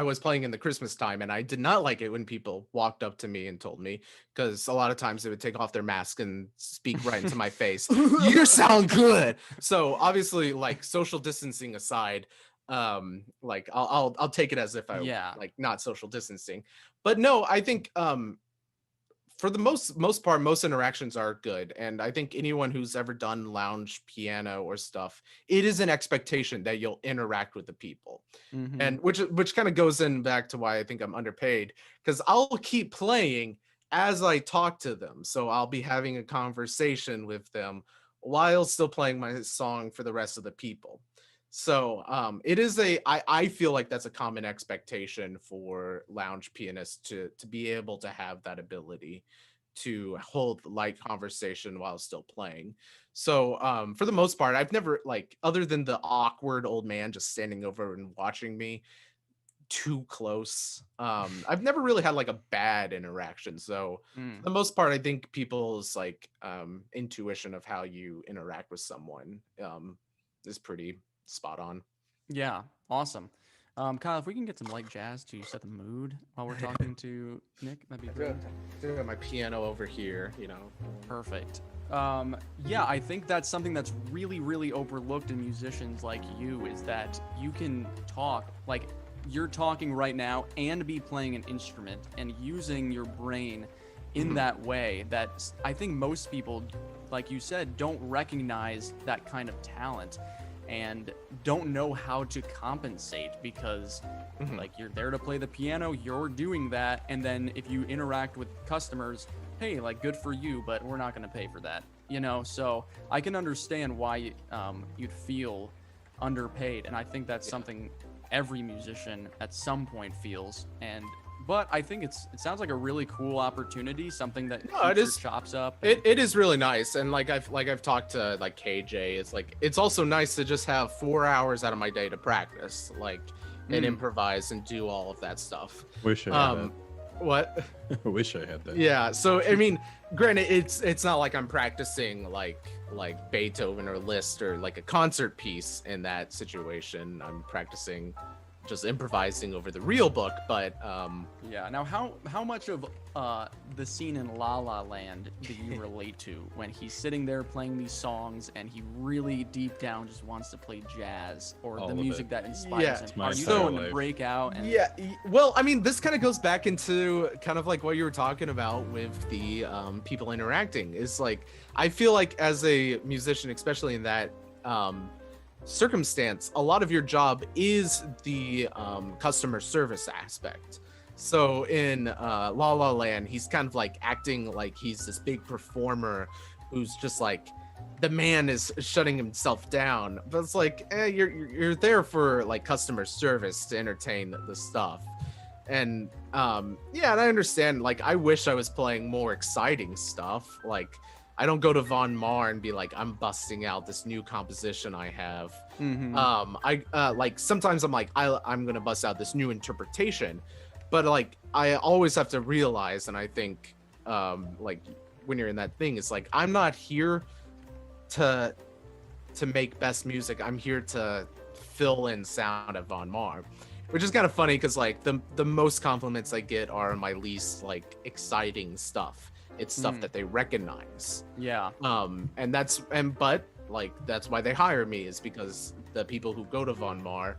was playing in the Christmas time and I did not like it when people walked up to me and told me, because a lot of times they would take off their mask and speak right into my face. You sound good. So obviously, like, social distancing aside, like I'll take it as if I Yeah. like not social distancing. But no, I think for the most part, most interactions are good. And I think anyone who's ever done lounge piano or stuff, it is an expectation that you'll interact with the people. Mm-hmm. And which kind of goes in back to why I think I'm underpaid, because I'll keep playing as I talk to them. So I'll be having a conversation with them while still playing my song for the rest of the people. So it is I feel like that's a common expectation for lounge pianists to be able to have that ability to hold light conversation while still playing. So for the most part, I've never, like, other than the awkward old man just standing over and watching me too close, I've never really had like a bad interaction. So for Mm. the most part, I think people's like intuition of how you interact with someone is pretty spot on. Yeah, awesome. Kyle, if we can get some light jazz to set the mood while we're talking to Nick, that'd be great. I got my piano over here, you know. Perfect. Yeah, I think that's something that's really, really overlooked in musicians like you is that you can talk, like you're talking right now and be playing an instrument and using your brain in that way that I think most people, like you said, don't recognize that kind of talent and don't know how to compensate because like you're there to play the piano, you're doing that, and then if you interact with customers, hey, like good for you, but we're not going to pay for that, you know. So I can understand why you'd feel underpaid, and I think that's something every musician at some point feels. And but I think it sounds like a really cool opportunity, something that No, it keeps your is. chops up. It is really nice, and I've talked to like KJ. It's like it's also nice to just have 4 hours out of my day to practice, like, and improvise and do all of that stuff. Wish I had What? that. I wish I had that. Yeah. So I mean, granted, it's not like I'm practicing like Beethoven or Liszt or like a concert piece in that situation. I'm practicing just improvising over the real book. But Yeah. Now, how much of the scene in La La Land do you relate to when he's sitting there playing these songs and he really deep down just wants to play jazz or All the of music it. that inspires Yeah. him? It's my Are you entire going to life. break out? And, yeah, well, I mean, this kind of goes back into kind of like what you were talking about with the people interacting. Is like, I feel like as a musician, especially in that circumstance, a lot of your job is the customer service aspect. So in La La Land, he's kind of like acting like he's this big performer who's just like, the man is shutting himself down, but it's like, you're there for like customer service to entertain the stuff. And yeah, and I understand, like, I wish I was playing more exciting stuff. Like, I don't go to Von Mar and be like, I'm busting out this new composition I have. Mhm. I like, sometimes I'm like, I'm gonna bust out this new interpretation, but like, I always have to realize, and I think like when you're in that thing, it's like, I'm not here to make best music. I'm here to fill in sound at Von Mar, which is kind of funny because like the most compliments I get are my least like exciting stuff. It's stuff that they recognize. Yeah. But like, that's why they hire me, is because the people who go to Von Mar,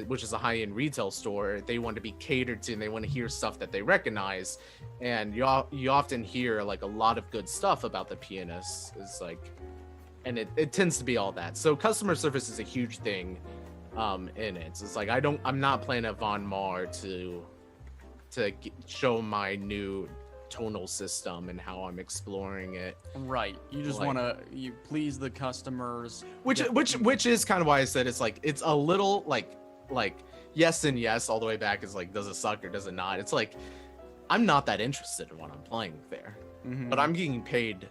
which is a high-end retail store, they want to be catered to and they want to hear stuff that they recognize. And you often hear like a lot of good stuff about the pianists, is like, and it tends to be all that. So customer service is a huge thing in it. It's like, I'm not playing at Von Mar to show my new tonal system and how I'm exploring it. Right. You just Like- want to please the customers. Which is kind of why I said it's like, it's a little like yes and yes all the way back. Is like, does it suck or does it not? It's like, I'm not that interested in what I'm playing there, Mhm. but I'm getting paid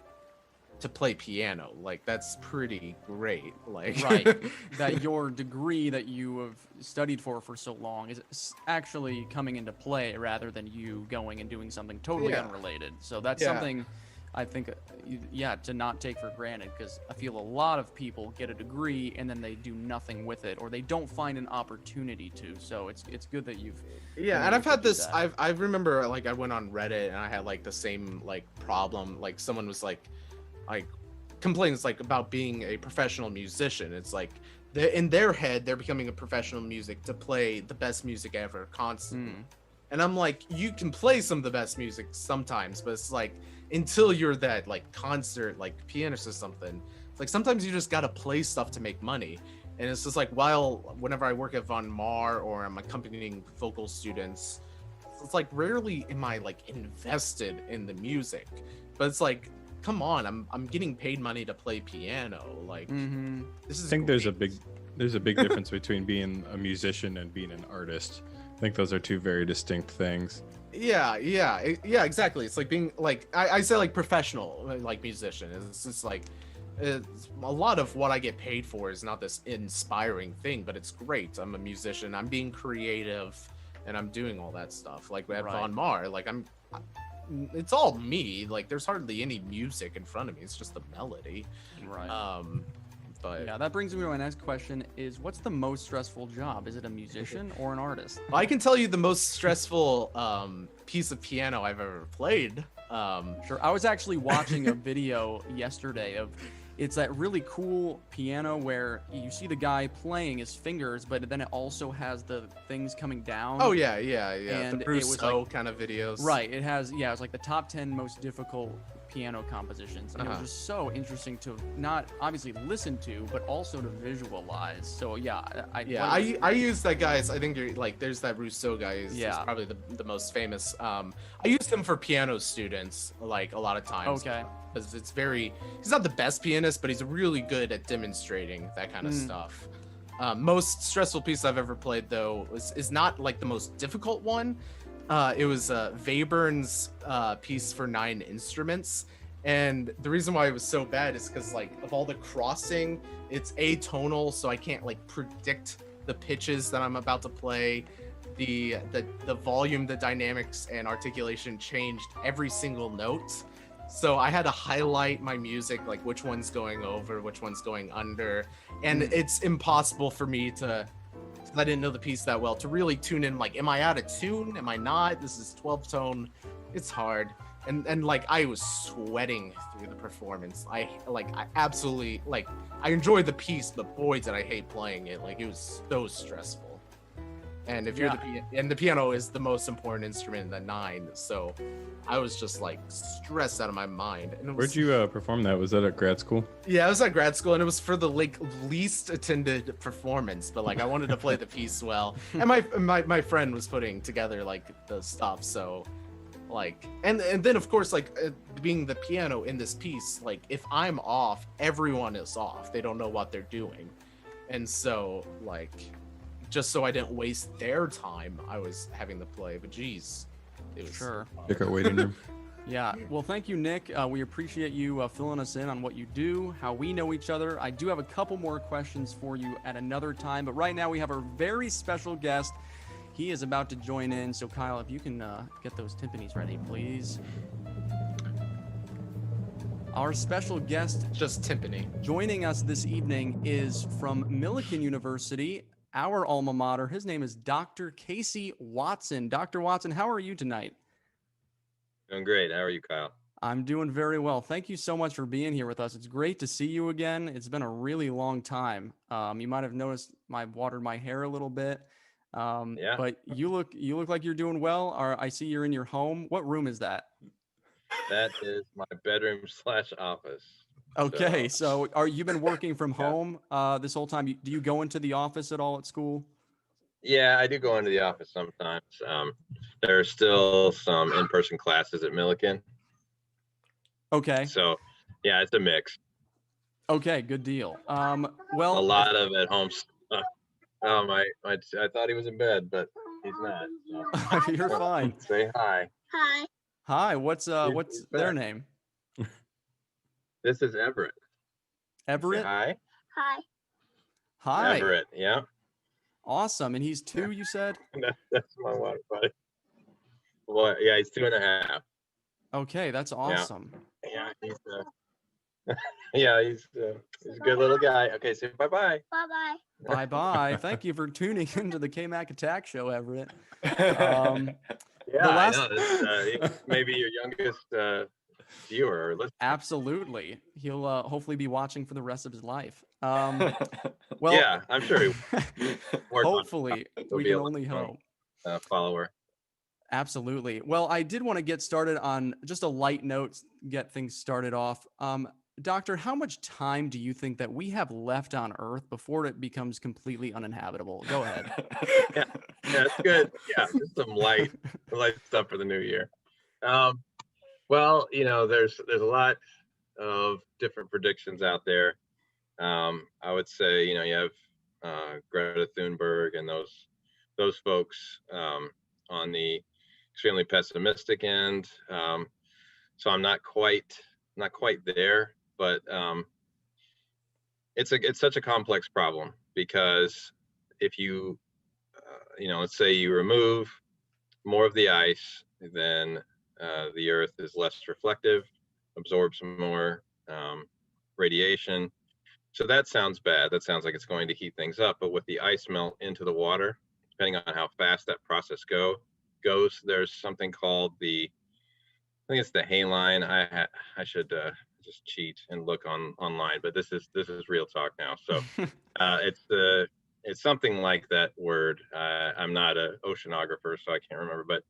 to play piano. Like, that's pretty great. Like, Right. That your degree that you have studied for so long is actually coming into play rather than you going and doing something totally Yeah. unrelated. So that's Yeah. something I think, to not take for granted, because I feel a lot of people get a degree and then they do nothing with it, or they don't find an opportunity to. So it's good that you've Yeah, been and able I've to had do this. that. I remember, like, I went on Reddit and I had like the same like problem. Like, someone was like complains like about being a professional musician. It's like, in their head, they're becoming a professional music to play the best music ever constantly. And I'm like, you can play some of the best music sometimes, but it's like, until you're that like concert like pianist or something, it's like sometimes you just gotta play stuff to make money. And it's just like, whenever I work at Von Mar or I'm accompanying vocal students, it's like, rarely am I like invested in the music. But it's like, come on, I'm getting paid money to play piano. Like, this is I think there's a great. big difference between being a musician and being an artist. I think those are two very distinct things. Yeah, exactly. It's like being like, I say like professional like musician. It's just like, it's, a lot of what I get paid for is not this inspiring thing, but it's great. I'm a musician. I'm being creative, and I'm doing all that stuff. Like at Right. Von Mar, like it's all me. Like, there's hardly any music in front of me. It's just the melody. Right. But Yeah, that brings me to my next question: is what's the most stressful job? Is it a musician or an artist? I can tell you the most stressful piece of piano I've ever played. Sure. I was actually watching a video yesterday of, it's that really cool piano where you see the guy playing his fingers, but then it also has the things coming down. Oh yeah. And The it was Rousseau like- kind of videos. Right. It has, it's like the top 10 most difficult piano compositions. And it was Uh-huh. just so interesting to not obviously listen to, but also to visualize. So yeah, I use that guy's. I think you're like, there's that Rousseau guy. He's Yeah. probably the most famous. I used him for piano students like a lot of times. Okay. Because he's not the best pianist, but he's really good at demonstrating that kind of stuff. Most stressful piece I've ever played though is not like the most difficult one. It was Webern's piece for 9 instruments. And the reason why it was so bad is because like of all the crossing, it's atonal, so I can't like predict the pitches that I'm about to play. The volume, the dynamics, and articulation changed every single note. So I had to highlight my music, like which one's going over, which one's going under, and it's impossible for me to I didn't know the piece that well, to really tune in, like, am I out of tune? Am I not? This is 12 tone. It's hard. And like, I was sweating through the performance. I absolutely, like, I enjoyed the piece, but boy, did I hate playing it. Like, it was so stressful. And if you're the piano is the most important instrument in the 9, so I was just like stressed out of my mind. And it was, Where'd you perform that? Was that at grad school? Yeah, I was at grad school, and it was for the like least attended performance, but like I wanted to play the piece well. And my friend was putting together like the stuff, so like and then of course like being the piano in this piece, like if I'm off, everyone is off. They don't know what they're doing, and so like, just so I didn't waste their time, I was having to play. But geez, it was Sure. Pick our waiting room. Yeah. Well, thank you, Nick. We appreciate you filling us in on what you do, how we know each other. I do have a couple more questions for you at another time, but right now we have a very special guest. He is about to join in. So, Kyle, if you can get those timpanis ready, please. Our special guest just timpani. joining us this evening is from Millikan University, our alma mater. His name is Dr. Casey Watson. Dr. Watson, how are you tonight? Doing great. How are you, Kyle? I'm doing very well. Thank you so much for being here with us. It's great to see you again. It's been a really long time. You might have noticed I've watered my hair a little bit. Yeah. But you look like you're doing well. I see you're in your home. What room is that? That is my bedroom / office. Okay, so are you been working from Yeah. home this whole time? Do you go into the office at all at school? Yeah, I do go into the office sometimes. There are still some in-person classes at Millikan. Okay. So, yeah, it's a mix. Okay, good deal. A Well, lot of at-home stuff. Oh, I thought he was in bed, but he's not. So. you're fine. Say hi. Hi. Hi, what's He's their back. name? This is Everett. Say Everett? hi. Hi. Hi. Everett, yeah. Awesome. And he's 2, you said? That's my water buddy. Well, yeah, he's 2.5. Okay, that's awesome. Yeah, he's yeah, he's a good little guy. Okay, say bye-bye. Bye-bye. Bye-bye. Thank you for tuning into the Kmac Attack Show, Everett. Yeah, last- I know. That's maybe your youngest viewer or listener. Absolutely. He'll hopefully be watching for the rest of his life. Well, Yeah, I'm sure he will. hopefully, He'll we be can a only lifelong, hope. follower. Absolutely. Well, I did want to get started on just a light note, get things started off. Doctor, how much time do you think that we have left on Earth before it becomes completely uninhabitable? Go ahead. Yeah, that's good. Yeah, just some light stuff for the new year. Well, there's a lot of different predictions out there. I would say, you have Greta Thunberg and those folks on the extremely pessimistic end. So I'm not quite there, but it's such a complex problem because if you let's say you remove more of the ice, then the Earth is less reflective, absorbs more radiation. So that sounds bad. That sounds like it's going to heat things up. But with the ice melt into the water, depending on how fast that process goes, there's something called I think it's the Hayline. I should just cheat and look online, but this is real talk now. So it's something like that word. I'm not an oceanographer, so I can't remember, but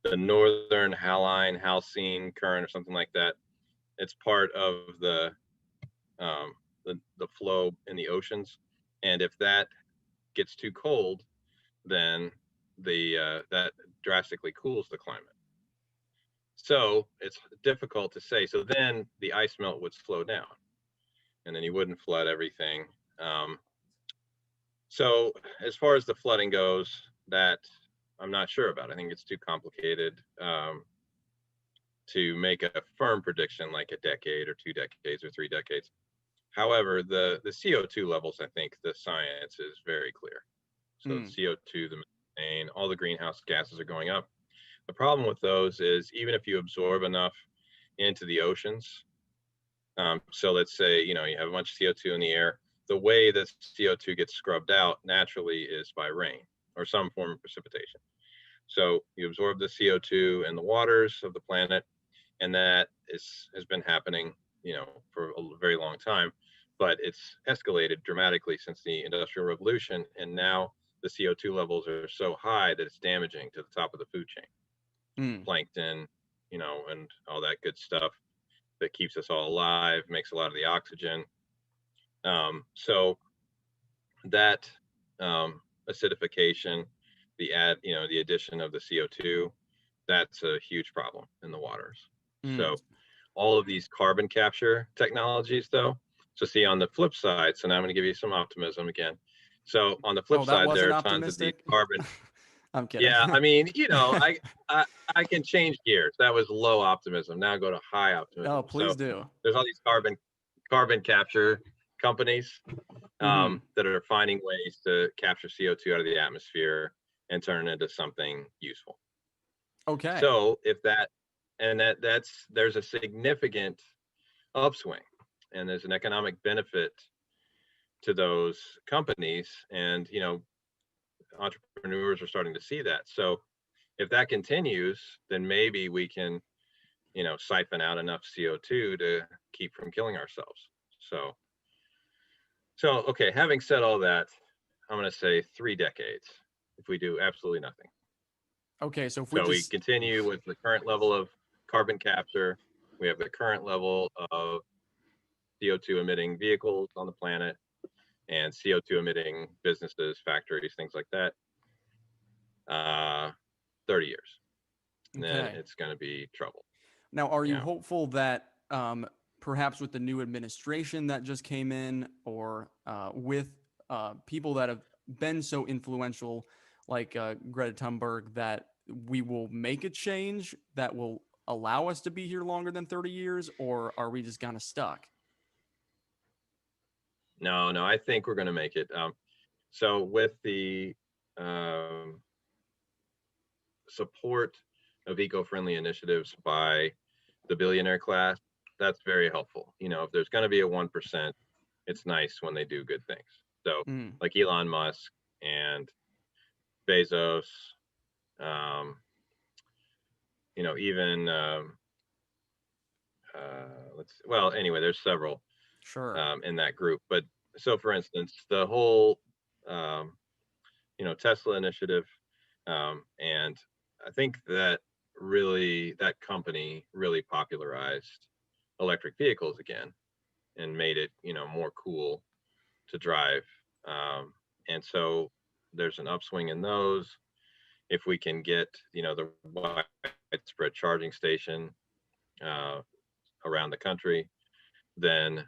the northern halcyon current or something like that. It's part of the flow in the oceans, and if that gets too cold, then that drastically cools the climate. So it's difficult to say. So then the ice melt would slow down, and then you wouldn't flood everything. So as far as the flooding goes, that I'm not sure about. I think it's too complicated to make a firm prediction like a decade or 2 decades or 3 decades. However, the CO2 levels, I think the science is very clear. So the CO2, the methane, all the greenhouse gases are going up. The problem with those is even if you absorb enough into the oceans, so let's say, you have a bunch of CO2 in the air, the way that CO2 gets scrubbed out naturally is by rain or some form of precipitation. So you absorb the CO2 in the waters of the planet, and that has been happening, for a very long time, but it's escalated dramatically since the Industrial Revolution, and now the CO2 levels are so high that it's damaging to the top of the food chain, Mm. plankton, and all that good stuff that keeps us all alive, makes a lot of the oxygen. So that acidification, the addition of the CO2, that's a huge problem in the waters. Mm. So all of these carbon capture technologies, though. So see, on the flip side, so now I'm going to give you some optimism again. So on the flip Oh, that side, there wasn't are tons of these optimistic. carbon. I'm kidding. Yeah, I mean, I can change gears. That was low optimism. Now go to high optimism. Oh, please do. There's all these carbon capture companies Mm-hmm. that are finding ways to capture CO2 out of the atmosphere and turn it into something useful. Okay. So if that and there's a significant upswing, and there's an economic benefit to those companies, and entrepreneurs are starting to see that. So if that continues, then maybe we can siphon out enough CO2 to keep from killing ourselves. So okay, having said all that, I'm going to say 3 decades if we do absolutely nothing. Okay. So if So we continue with the current level of carbon capture, we have the current level of CO2 emitting vehicles on the planet, and CO2 emitting businesses, factories, things like that. 30 years, and then okay. it's going to be trouble. Now, are you Yeah. hopeful that perhaps with the new administration that just came in, or with people that have been so influential, like Greta Thunberg, that we will make a change that will allow us to be here longer than 30 years, or are we just kind of stuck? No, I think we're going to make it. So with the support of eco-friendly initiatives by the billionaire class, that's very helpful. If there's going to be a 1%, it's nice when they do good things. So Mm. like Elon Musk and Bezos, even anyway, there's several Sure. in that group. But so for instance, the whole Tesla initiative, and I think that company really popularized electric vehicles again and made it more cool to drive. And so there's an upswing in those. If we can get the widespread charging station around the country, then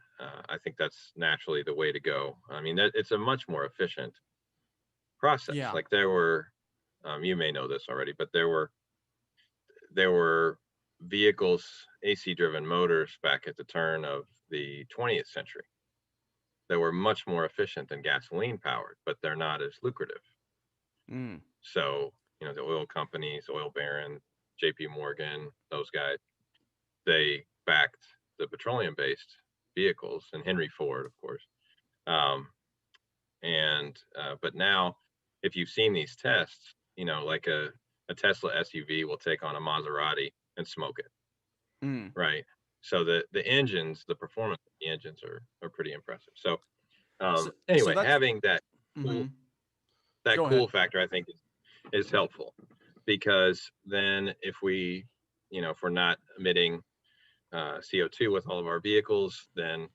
I think that's naturally the way to go. I mean, it's a much more efficient process. Yeah. Like there were, you may know this already, but there were vehicles, AC driven motors back at the turn of the 20th century that were much more efficient than gasoline powered, but they're not as lucrative. Mm. So, the oil companies, oil baron, JP Morgan, those guys, they backed the petroleum based vehicles, and Henry Ford, of course. But now, if you've seen these tests, like a Tesla SUV will take on a Maserati and smoke it. Mm. Right. So the engines, the performance of the engines are pretty impressive. So anyway, that's having that mm-hmm. that Go cool ahead. factor, I think is helpful, because then if we're not emitting CO2 with all of our vehicles, then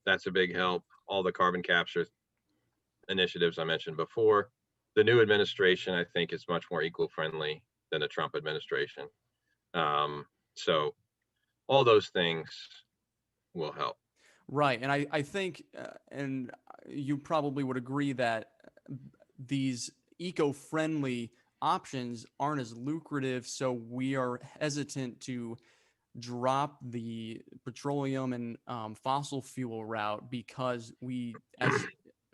that's a big help. All the carbon capture initiatives I mentioned before. The new administration, I think, is much more eco-friendly than the Trump administration. So all those things will help. Right. And I think, and you probably would agree that these eco-friendly options aren't as lucrative. So we are hesitant to drop the petroleum and fossil fuel route because we, as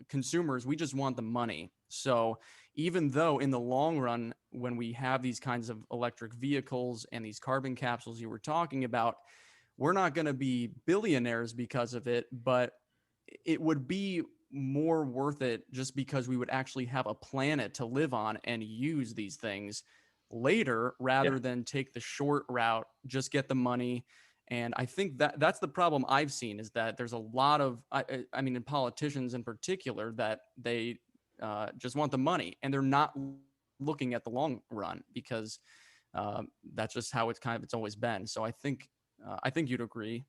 consumers, we just want the money. So even though in the long run, when we have these kinds of electric vehicles and these carbon capsules you were talking about, we're not going to be billionaires because of it, but it would be more worth it just because we would actually have a planet to live on and use these things later rather than take the short route, just get the money. And I think that that's the problem I've seen, is that there's a lot of, I mean, in politicians in particular, that they just want the money and they're not looking at the long run, because that's just how it's always been. So I think you'd agree.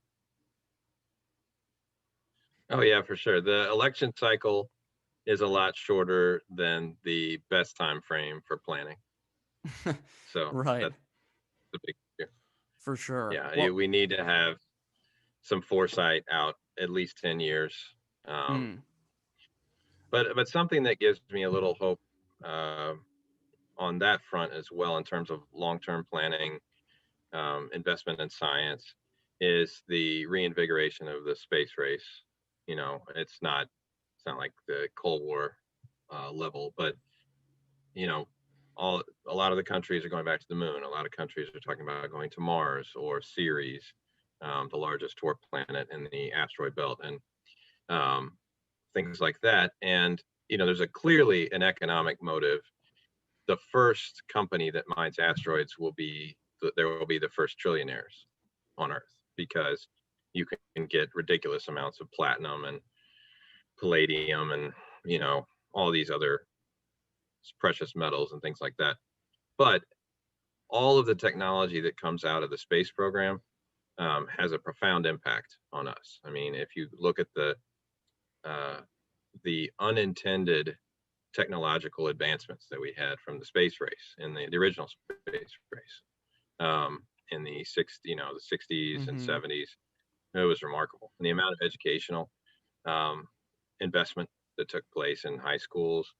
Oh yeah, for sure. The election cycle is a lot shorter than the best time frame for planning. So Right. that's the big deal. For sure. Yeah, Well, we need to have some foresight out at least 10 years. mm, But something that gives me a little hope uh, on that front as well, in terms of long-term planning, investment in science, is the reinvigoration of the space race. You know, it's not like the Cold War level, but you know, a lot of the countries are going back to the moon. A lot of countries are talking about going to Mars or Ceres, the largest dwarf planet in the asteroid belt, and things like that. And you know, there's clearly an economic motive. The first company that mines asteroids will be the first trillionaires on Earth, because you can get ridiculous amounts of platinum and palladium and all these other precious metals and things like that. But all of the technology that comes out of the space program has a profound impact on us. I mean, if you look at the unintended technological advancements that we had from the space race, in the original space race, in the 60s and 70s, it was remarkable. And the amount of educational investment that took place in high schools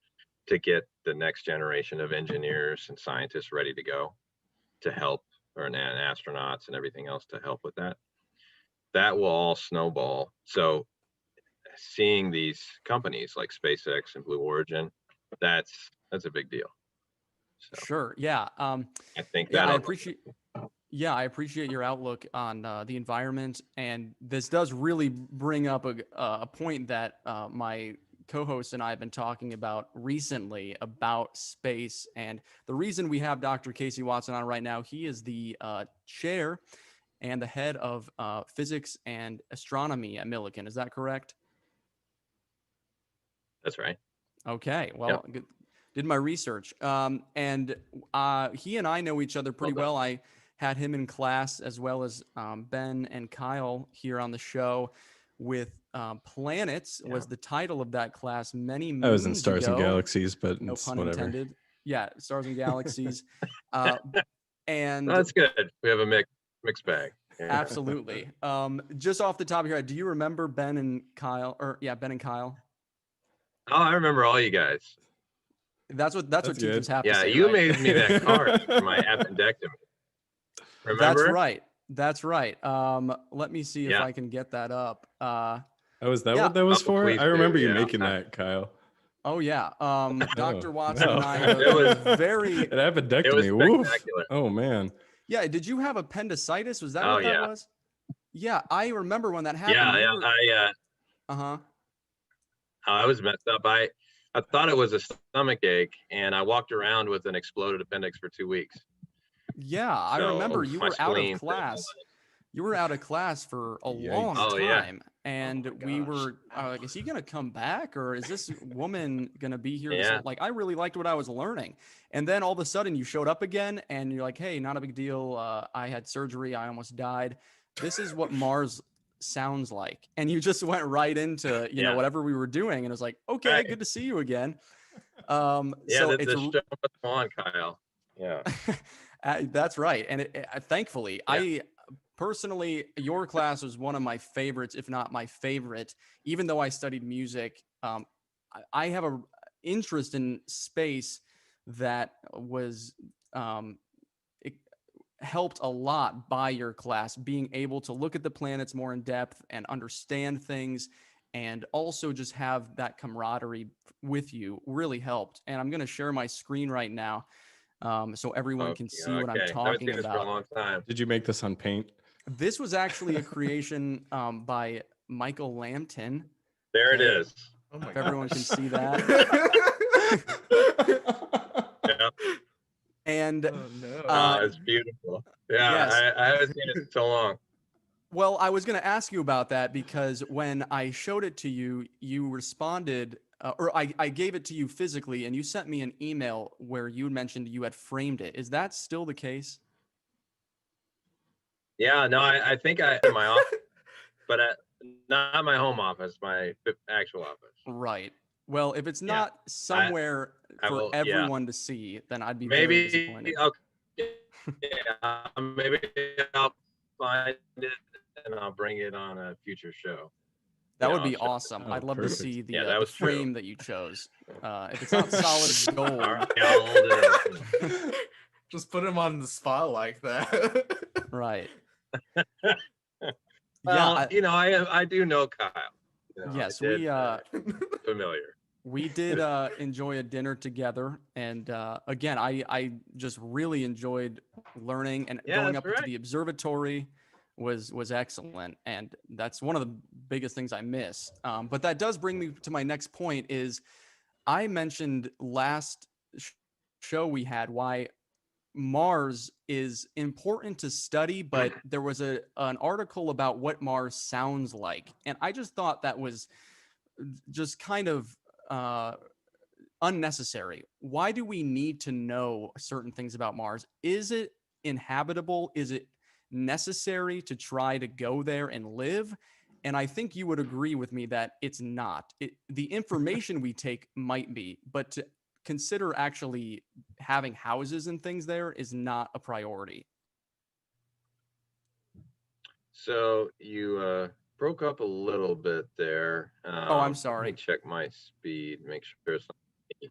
to get the next generation of engineers and scientists ready to go to help, and astronauts and everything else to help with that will all snowball. So seeing these companies like SpaceX and Blue Origin, that's a big deal. So sure. Yeah. I think Yeah, that I appreciate your outlook on the environment, and this does really bring up a point that my co-host and I have been talking about recently about space. And the reason we have Dr. Casey Watson on right now, he is the chair and the head of physics and astronomy at Millikan. Is that correct? That's right. Okay. Well, good. Did my research. And he and I know each other pretty well. I had him in class, as well as Ben and Kyle here on the show, with Planets was the title of that class many moons I was in Stars ago. and Galaxies, but No it's pun whatever. intended. Yeah, Stars and Galaxies. And No, that's good. We have a mixed bag. Yeah. Absolutely. Just off the top of your head, do you remember Ben and Kyle? Ben and Kyle. Oh, I remember all you guys. That's what teachers have to Yeah, say. you right? made me that card for my appendectomy. Remember? That's right. Let me see if I can get that up. Oh, is that what that was for? I remember you making that, Kyle. Oh yeah. Dr. Watson no. and I have a very an appendectomy. It was Woof. spectacular. Oh man. Yeah. Did you have appendicitis? Was that what that was? Yeah, I remember when that happened. I was messed up. I thought it was a stomach ache, and I walked around with an exploded appendix for 2 weeks. Yeah, I remember you were out of class. You were out of class for a long time, and we were like, "Is he gonna come back, or is this woman gonna be here?" Yeah. Like, I really liked what I was learning, and then all of a sudden you showed up again, and you're like, "Hey, not a big deal. I had surgery. I almost died. This is what Mars sounds like," and you just went right into whatever we were doing, and it was like, "Okay, good to see you again." So the show must go on, Kyle. Yeah. That's right. And thankfully, I personally, your class was one of my favorites, if not my favorite. Even though I studied music, I have an interest in space that was helped a lot by your class, being able to look at the planets more in depth and understand things, and also just have that camaraderie with you really helped. And I'm going to share my screen right now. So everyone can see what I'm talking about. This for a long time. Did you make this on Paint? This was actually a creation by Michael Lambton. There it is. Oh my If everyone can gosh. see that. Yeah. And Oh no. It's beautiful. Yeah, yes. I haven't seen it in so long. Well, I was going to ask you about that because when I showed it to you, you responded, or I gave it to you physically, and you sent me an email where you mentioned you had framed it. Is that still the case? Yeah, no, I think I in my office, but not my home office, my actual office. Right. Well, if it's Yeah, not I somewhere I for will. Yeah, everyone to see, then I'd be very maybe disappointed. maybe I'll find it and I'll bring it on a future show. That would I'll be show. awesome. Oh, I'd love to perfect. see Yeah, the that the was true. frame that you chose. If it's not solid All gold, right, I'll hold it up. Just put him on the spot like that. right? Yeah. Well, I do know Kyle. I Yes, did familiar. we did enjoy a dinner together, and again, I just really enjoyed learning, and Yeah, going that's up to right. the observatory was excellent, and that's one of the biggest things I miss. But that does bring me to my next point: is I mentioned last show we had why Mars is important to study, but there was an article about what Mars sounds like, and I just thought that was just kind of uh, unnecessary. Why do we need to know certain things about Mars? Is it inhabitable? Is it necessary to try to go there and live? And I think you would agree with me that it's not. The information we take might be, but to consider actually having houses and things there is not a priority. So you broke up a little bit there. Oh, I'm Let me sorry. check my speed, make sure it's not.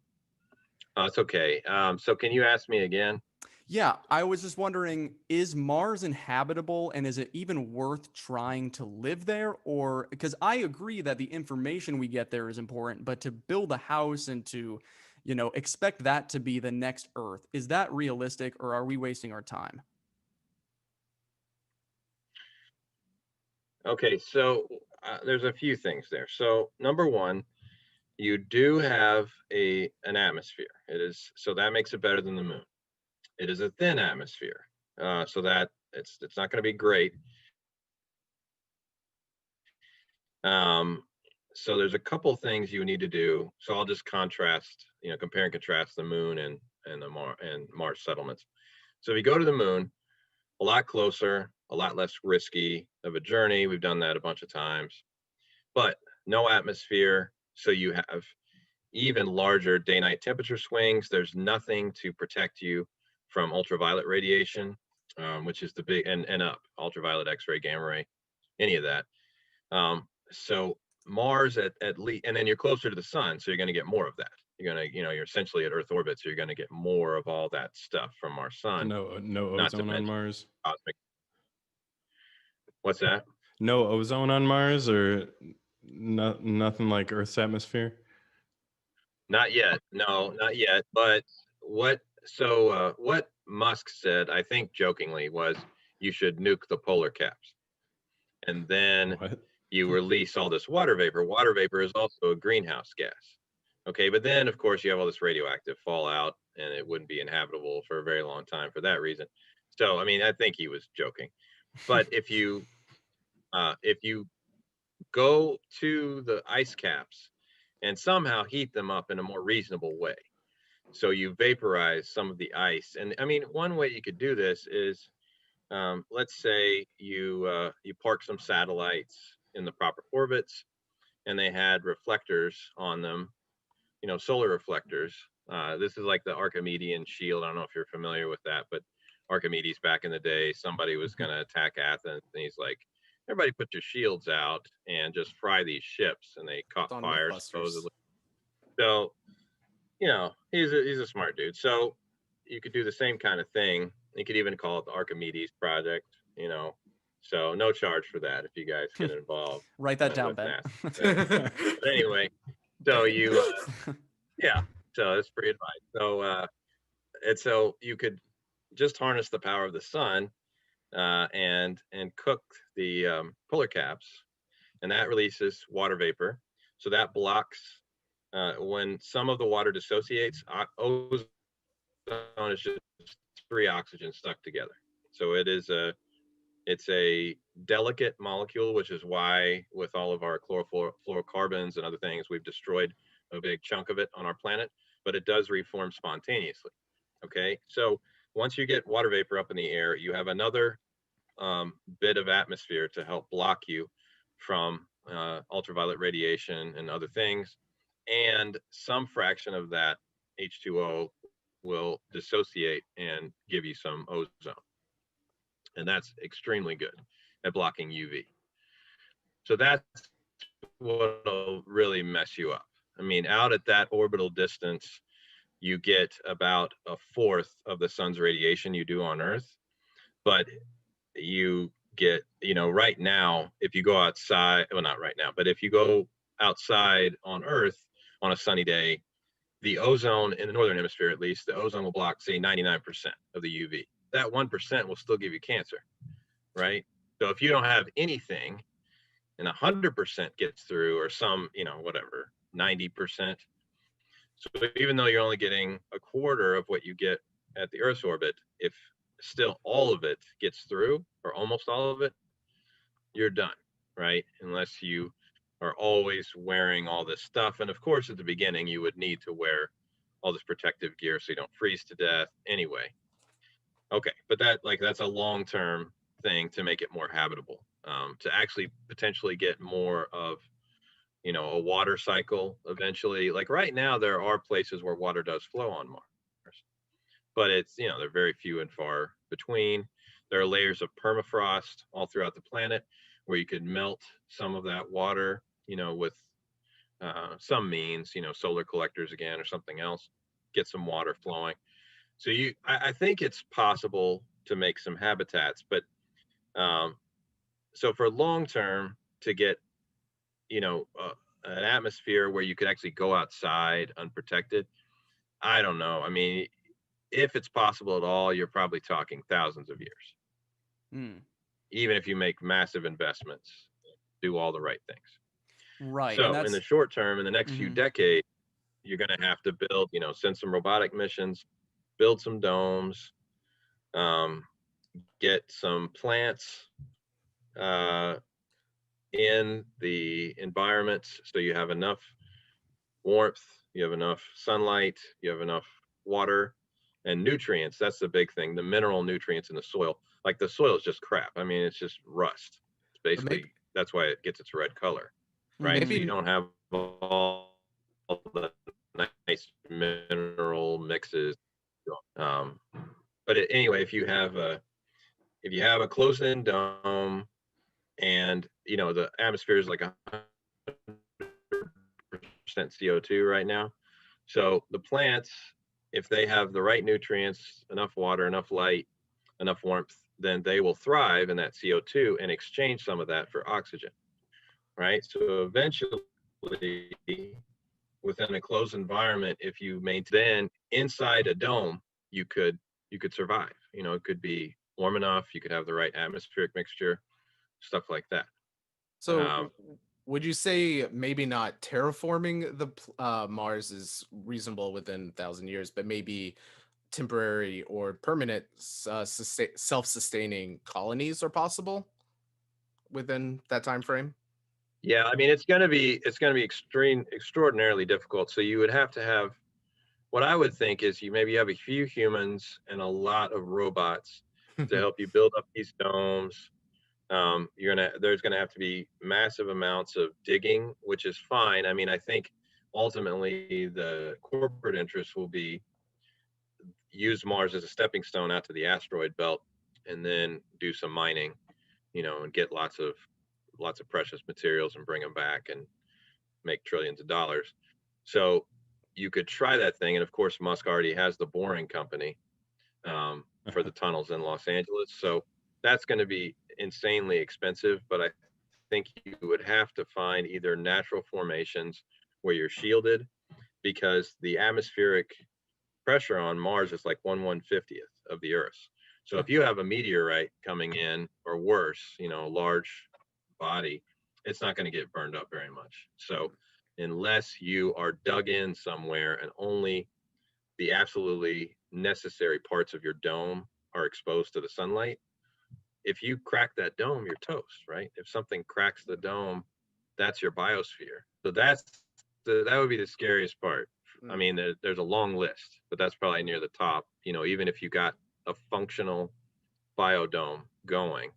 Oh, it's okay. So can you ask me again? Yeah, I was just wondering, is Mars inhabitable and is it even worth trying to live there? Or because I agree that the information we get there is important, but to build a house and to, expect that to be the next Earth, is that realistic or are we wasting our time? Okay, so there's a few things there. So number one, you do have an atmosphere. It is so that makes it better than the moon. It is a thin atmosphere, so that it's not going to be great. Um, so there's a couple things you need to do. So I'll just compare and contrast the moon and and Mars settlements. So if you go to the moon, a lot closer, a lot less risky of a journey. We've done that a bunch of times, but no atmosphere. So you have even larger day-night temperature swings. There's nothing to protect you from ultraviolet radiation, which is the big and up ultraviolet, X-ray, gamma ray, any of that. So Mars at least, and then you're closer to the sun, so you're going to get more of that. You're essentially at Earth orbit, so you're going to get more of all that stuff from our sun. No Not to ozone on mention Mars. cosmic. What's that? No ozone on Mars, or nothing like Earth's atmosphere. Not yet. No, not yet. But what Musk said, I think jokingly, was you should nuke the polar caps, and then What? you release all this water vapor. Water vapor is also a greenhouse gas. Okay, but then of course you have all this radioactive fallout, and it wouldn't be inhabitable for a very long time for that reason. So I mean, I think he was joking. But if you go to the ice caps and somehow heat them up in a more reasonable way, so you vaporize some of the ice. And I mean, one way you could do this is, let's say you park some satellites in the proper orbits, and they had reflectors on them, solar reflectors. This is like the Archimedean shield. I don't know if you're familiar with that, but Archimedes back in the day, somebody was going to attack Athens, and he's like, "Everybody, put your shields out and just fry these ships." And they caught It's on fire Mythbusters. supposedly. So he's a smart dude. So you could do the same kind of thing. You could even call it the Archimedes project. So no charge for that if you guys get involved. Write that down, with Ben. NASA. But anyway, so yeah, so it's free advice. So you could just harness the power of the sun, and cook the polar caps, and that releases water vapor. So that blocks when some of the water dissociates. Ozone is just three oxygens stuck together. So it's a delicate molecule, which is why with all of our chlorofluorocarbons and other things, we've destroyed a big chunk of it on our planet, but it does reform spontaneously. Okay, so once you get water vapor up in the air, you have another bit of atmosphere to help block you from ultraviolet radiation and other things. And some fraction of that H2O will dissociate and give you some ozone. And that's extremely good at blocking UV. So that's what'll really mess you up. I mean, out at that orbital distance, you get about a fourth of the sun's radiation you do on Earth. But you get, right now, if you go outside, well, not right now, but if you go outside on Earth on a sunny day, the ozone in the northern hemisphere, at least, the ozone will block, say, 99% of the UV. That 1% will still give you cancer, right? So if you don't have anything and 100% gets through, or some, whatever, 90%. So even though you're only getting a quarter of what you get at the Earth's orbit, if still all of it gets through, or almost all of it, you're done, right? Unless you are always wearing all this stuff. And of course, at the beginning, you would need to wear all this protective gear so you don't freeze to death anyway. Okay, but that's a long-term thing to make it more habitable, to actually potentially get more of, a water cycle eventually. Like right now, there are places where water does flow on Mars, but it's, they're very few and far between. There are layers of permafrost all throughout the planet where you could melt some of that water, with some means, solar collectors again, or something else, get some water flowing. So I think it's possible to make some habitats, but so for long term to get, an atmosphere where you could actually go outside unprotected, I don't know. I mean, if it's possible at all, you're probably talking thousands of years. Even if you make massive investments, do all the right things. Right. So in the short term, in the next few decades, you're going to have to build, send some robotic missions, build some domes, get some plants in the environments so you have enough warmth, you have enough sunlight, you have enough water and nutrients. That's the big thing, the mineral nutrients in the soil. Like the soil is just crap. I mean, it's just rust. It's basically, that's why it gets its red color, right? So you don't have all the nice mineral mixes. But anyway, if you have a closed-in dome, and the atmosphere is like 100% CO2 right now. So the plants, if they have the right nutrients, enough water, enough light, enough warmth, then they will thrive in that CO2 and exchange some of that for oxygen, right? So eventually, within a closed environment, if you maintain inside a dome, you could survive. It could be warm enough, you could have the right atmospheric mixture, stuff like that. So would you say maybe not terraforming the Mars is reasonable within 1,000 years, but maybe temporary or permanent self-sustaining colonies are possible within that time frame? Yeah, I mean, it's going to be extraordinarily difficult. So you would have to have, what I would think is, you maybe have a few humans and a lot of robots to help you build up these domes. There's gonna have to be massive amounts of digging, which is fine. I mean, I think ultimately the corporate interest will be use Mars as a stepping stone out to the asteroid belt, and then do some mining, and get lots of precious materials and bring them back and make trillions of dollars. So you could try that thing, and of course Musk already has the boring company for the tunnels in Los Angeles. So that's going to be insanely expensive, but I think you would have to find either natural formations where you're shielded, because the atmospheric pressure on Mars is like 1/150th of the Earth's. So if you have a meteorite coming in, or worse, a large body, it's not going to get burned up very much. So unless you are dug in somewhere and only the absolutely necessary parts of your dome are exposed to the sunlight. If you crack that dome, you're toast, right? If something cracks the dome, that's your biosphere. So that would be the scariest part. I mean, there's a long list, but that's probably near the top. You know, even if you got a functional biodome going,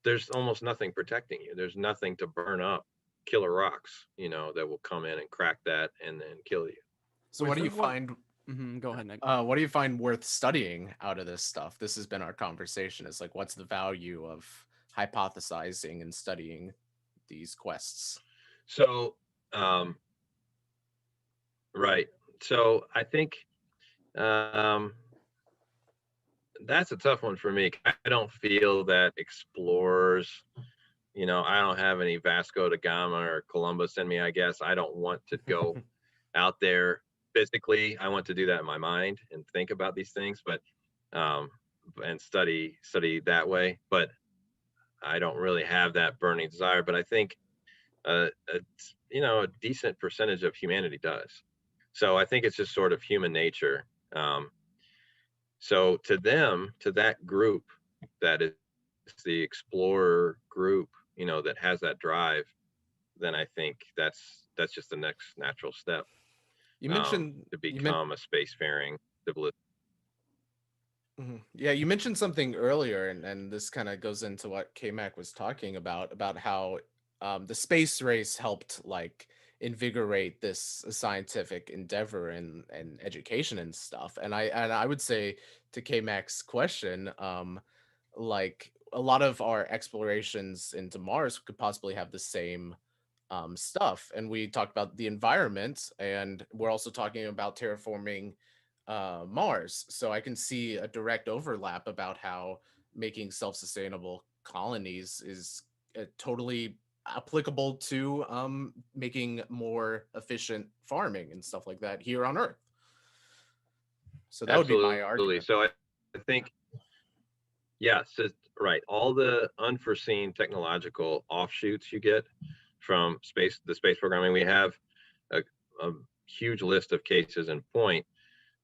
there's almost nothing protecting you. There's nothing to burn up killer rocks, you know, that will come in and crack that and then kill you. So what do you find? Go ahead, Nick. What do you find worth studying out of this stuff? This has been our conversation. Is like, what's the value of hypothesizing and studying these quests? So, right. So I think that's a tough one for me. I don't feel that explorers, you know, I don't have any Vasco da Gama or Columbus in me, I guess. I don't want to go out there physically. I want to do that in my mind and think about these things, but and study that way. But I don't really have that burning desire. But I think you know, a decent percentage of humanity does. So I think it's just sort of human nature. So to them, to that group, that is the explorer group, you know, that has that drive, then I think that's just the next natural step. You mentioned to become a spacefaring civilization. Yeah, you mentioned something earlier, and this kind of goes into what Kmac was talking about how the space race helped like invigorate this scientific endeavor and education and stuff. And I would say to Kmac's question, like a lot of our explorations into Mars could possibly have the same stuff. And we talked about the environment, and we're also talking about terraforming Mars. So I can see a direct overlap about how making self-sustainable colonies is totally applicable to making more efficient farming and stuff like that here on Earth. So that would be my argument. So I think, yes, right. All the unforeseen technological offshoots you get from the space programming, we have a huge list of cases in point,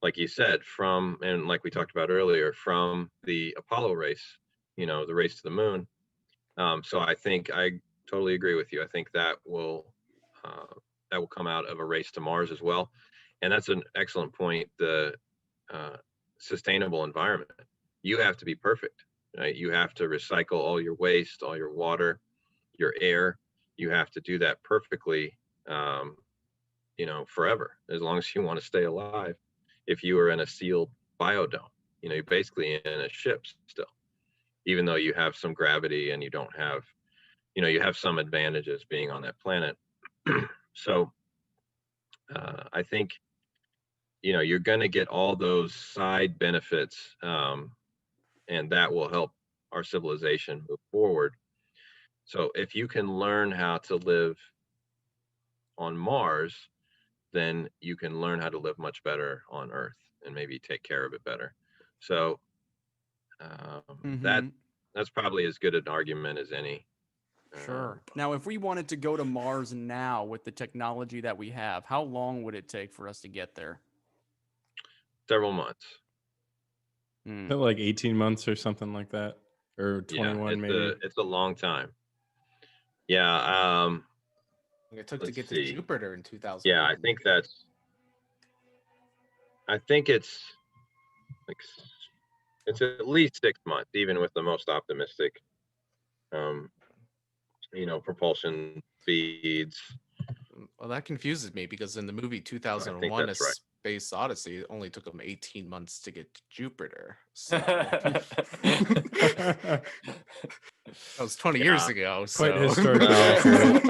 like you said, and like we talked about earlier, from the Apollo race, you know, the race to the moon. So I think I totally agree with you. I think that will come out of a race to Mars as well. And that's an excellent point. The sustainable environment. You have to be perfect, right? You have to recycle all your waste, all your water, your air. You have to do that perfectly, you know, forever, as long as you want to stay alive. If you are in a sealed biodome, you know, you're basically in a ship still, even though you have some gravity and you don't have, you know, you have some advantages being on that planet. So I think, you know, you're going to get all those side benefits, and that will help our civilization move forward. So if you can learn how to live on Mars, then you can learn how to live much better on Earth and maybe take care of it better. So that's probably as good an argument as any. Sure. Now, if we wanted to go to Mars now with the technology that we have, how long would it take for us to get there? Several months. Like 18 months or something like that, or 21 maybe. It's a long time. Yeah. It took to get to Jupiter in 2000. Yeah, I think it's like it's at least 6 months, even with the most optimistic, you know, propulsion speeds. Well, that confuses me because in the movie 2001: A Space Odyssey, it only took them 18 months to get to Jupiter. So that was 20 years ago. Quite so. historically accurate.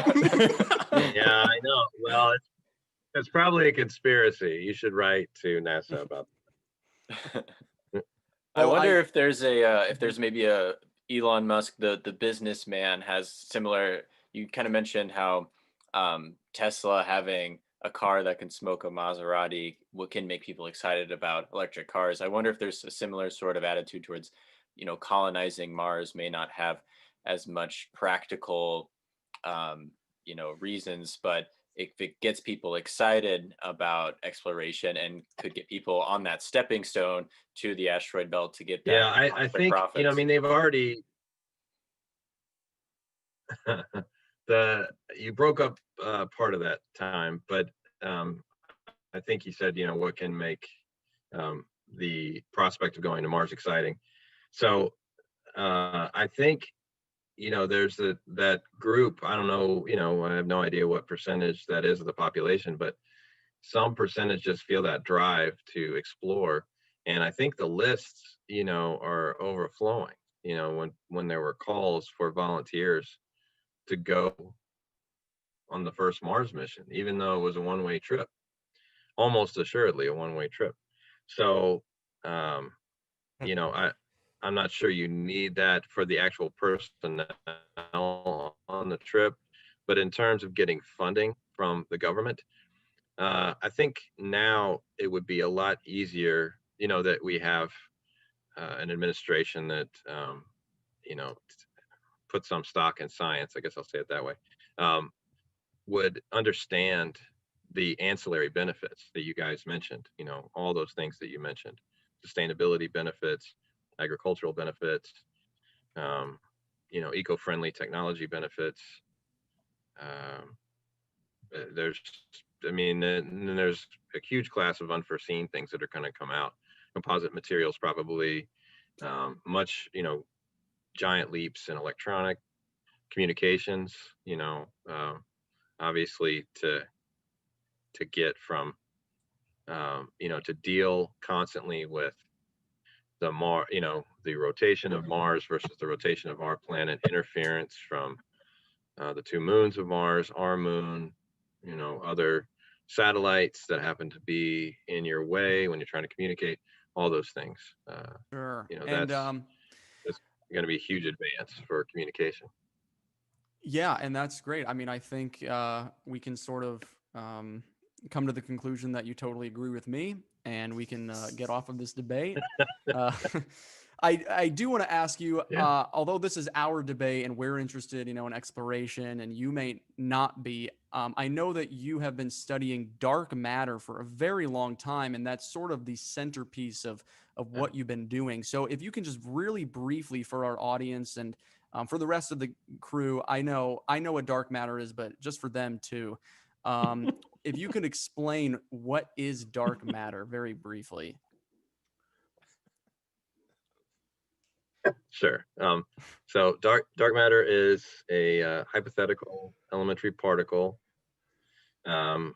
Yeah, I know. Well, it's probably a conspiracy. You should write to NASA about that. I wonder if there's maybe a Elon Musk, the businessman, has similar. You kind of mentioned how Tesla having a car that can smoke a Maserati can make people excited about electric cars. I wonder if there's a similar sort of attitude towards, you know, colonizing Mars may not have as much practical, reasons, but if it gets people excited about exploration and could get people on that stepping stone to the asteroid belt to get Yeah, that I quick think, I profits. mean, they've already the you broke up part of that time, but um, I think you said, what can make um, the prospect of going to Mars exciting. So I think, there's that group. I don't know, I have no idea what percentage that is of the population, but some percentage just feel that drive to explore. And I think the lists, are overflowing. When there were calls for volunteers to go on the first Mars mission, even though it was a one-way trip, almost assuredly a one-way trip. So, I'm not sure you need that for the actual personnel on the trip, but in terms of getting funding from the government, I think now it would be a lot easier, that we have an administration that, you know, put some stock in science. I guess I'll say it that way. Um, would understand the ancillary benefits that you guys mentioned, all those things that you mentioned, sustainability benefits, agricultural benefits, um, eco-friendly technology benefits. Um, there's, I mean, then there's a huge class of unforeseen things that are going to come out. Composite materials, probably, much, giant leaps in electronic communications, obviously to get from to deal constantly with the rotation of Mars versus the rotation of our planet, interference from the two moons of Mars, our moon, other satellites that happen to be in your way when you're trying to communicate, all those things. Sure. And That's going to be a huge advance for communication. yeah, and that's great. I mean, I think we can sort of come to the conclusion that you totally agree with me, and we can get off of this debate. Uh, I do want to ask you, Yeah. although this is our debate and we're interested, in exploration, and you may not be. I know that you have been studying dark matter for a very long time, and that's sort of the centerpiece of what you've been doing. So, if you can just really briefly for our audience and for the rest of the crew, I know what dark matter is, but just for them too. If you could explain what is dark matter very briefly. Sure. So dark matter is a hypothetical elementary particle. Um,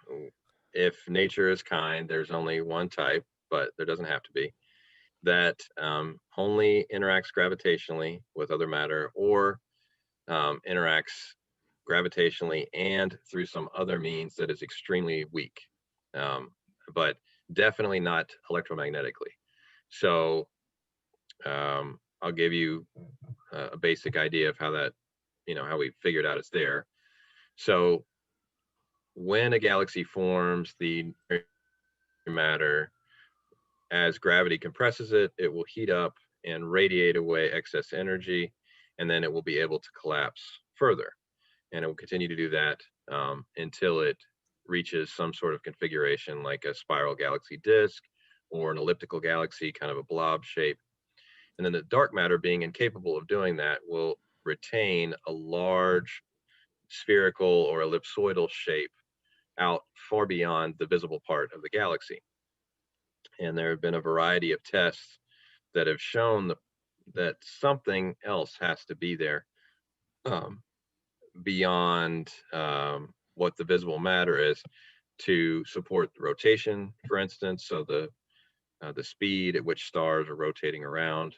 if nature is kind, there's only one type, but there doesn't have to be, that only interacts gravitationally with other matter, or interacts gravitationally and through some other means that is extremely weak, but definitely not electromagnetically. So I'll give you a basic idea of how that, how we figured out it's there. So when a galaxy forms, the matter, as gravity compresses it, it will heat up and radiate away excess energy, and then it will be able to collapse further. And it will continue to do that until it reaches some sort of configuration like a spiral galaxy disk or an elliptical galaxy, kind of a blob shape. And then the dark matter, being incapable of doing that, will retain a large spherical or ellipsoidal shape out far beyond the visible part of the galaxy. And there have been a variety of tests that have shown that something else has to be there um, beyond what the visible matter is to support the rotation, for instance. So the speed at which stars are rotating around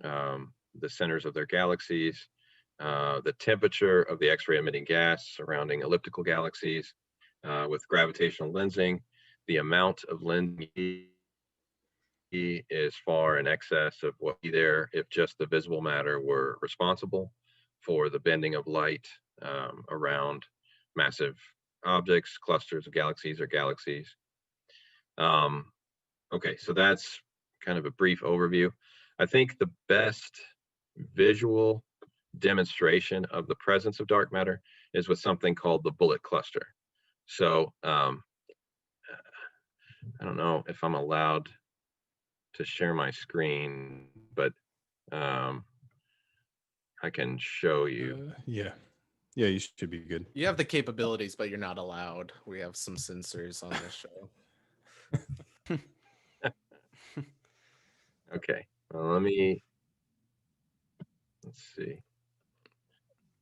the centers of their galaxies, the temperature of the X-ray emitting gas surrounding elliptical galaxies with gravitational lensing, the amount of lensing is far in excess of what would be there if just the visible matter were responsible for the bending of light around massive objects, clusters of galaxies or galaxies. Okay, so that's kind of a brief overview. I think the best visual demonstration of the presence of dark matter is with something called the bullet cluster. So I don't know if I'm allowed to share my screen, but I can show you. Yeah. Yeah, you should be good. You have the capabilities, but you're not allowed. We have some censors on this show. Okay, well, let's see.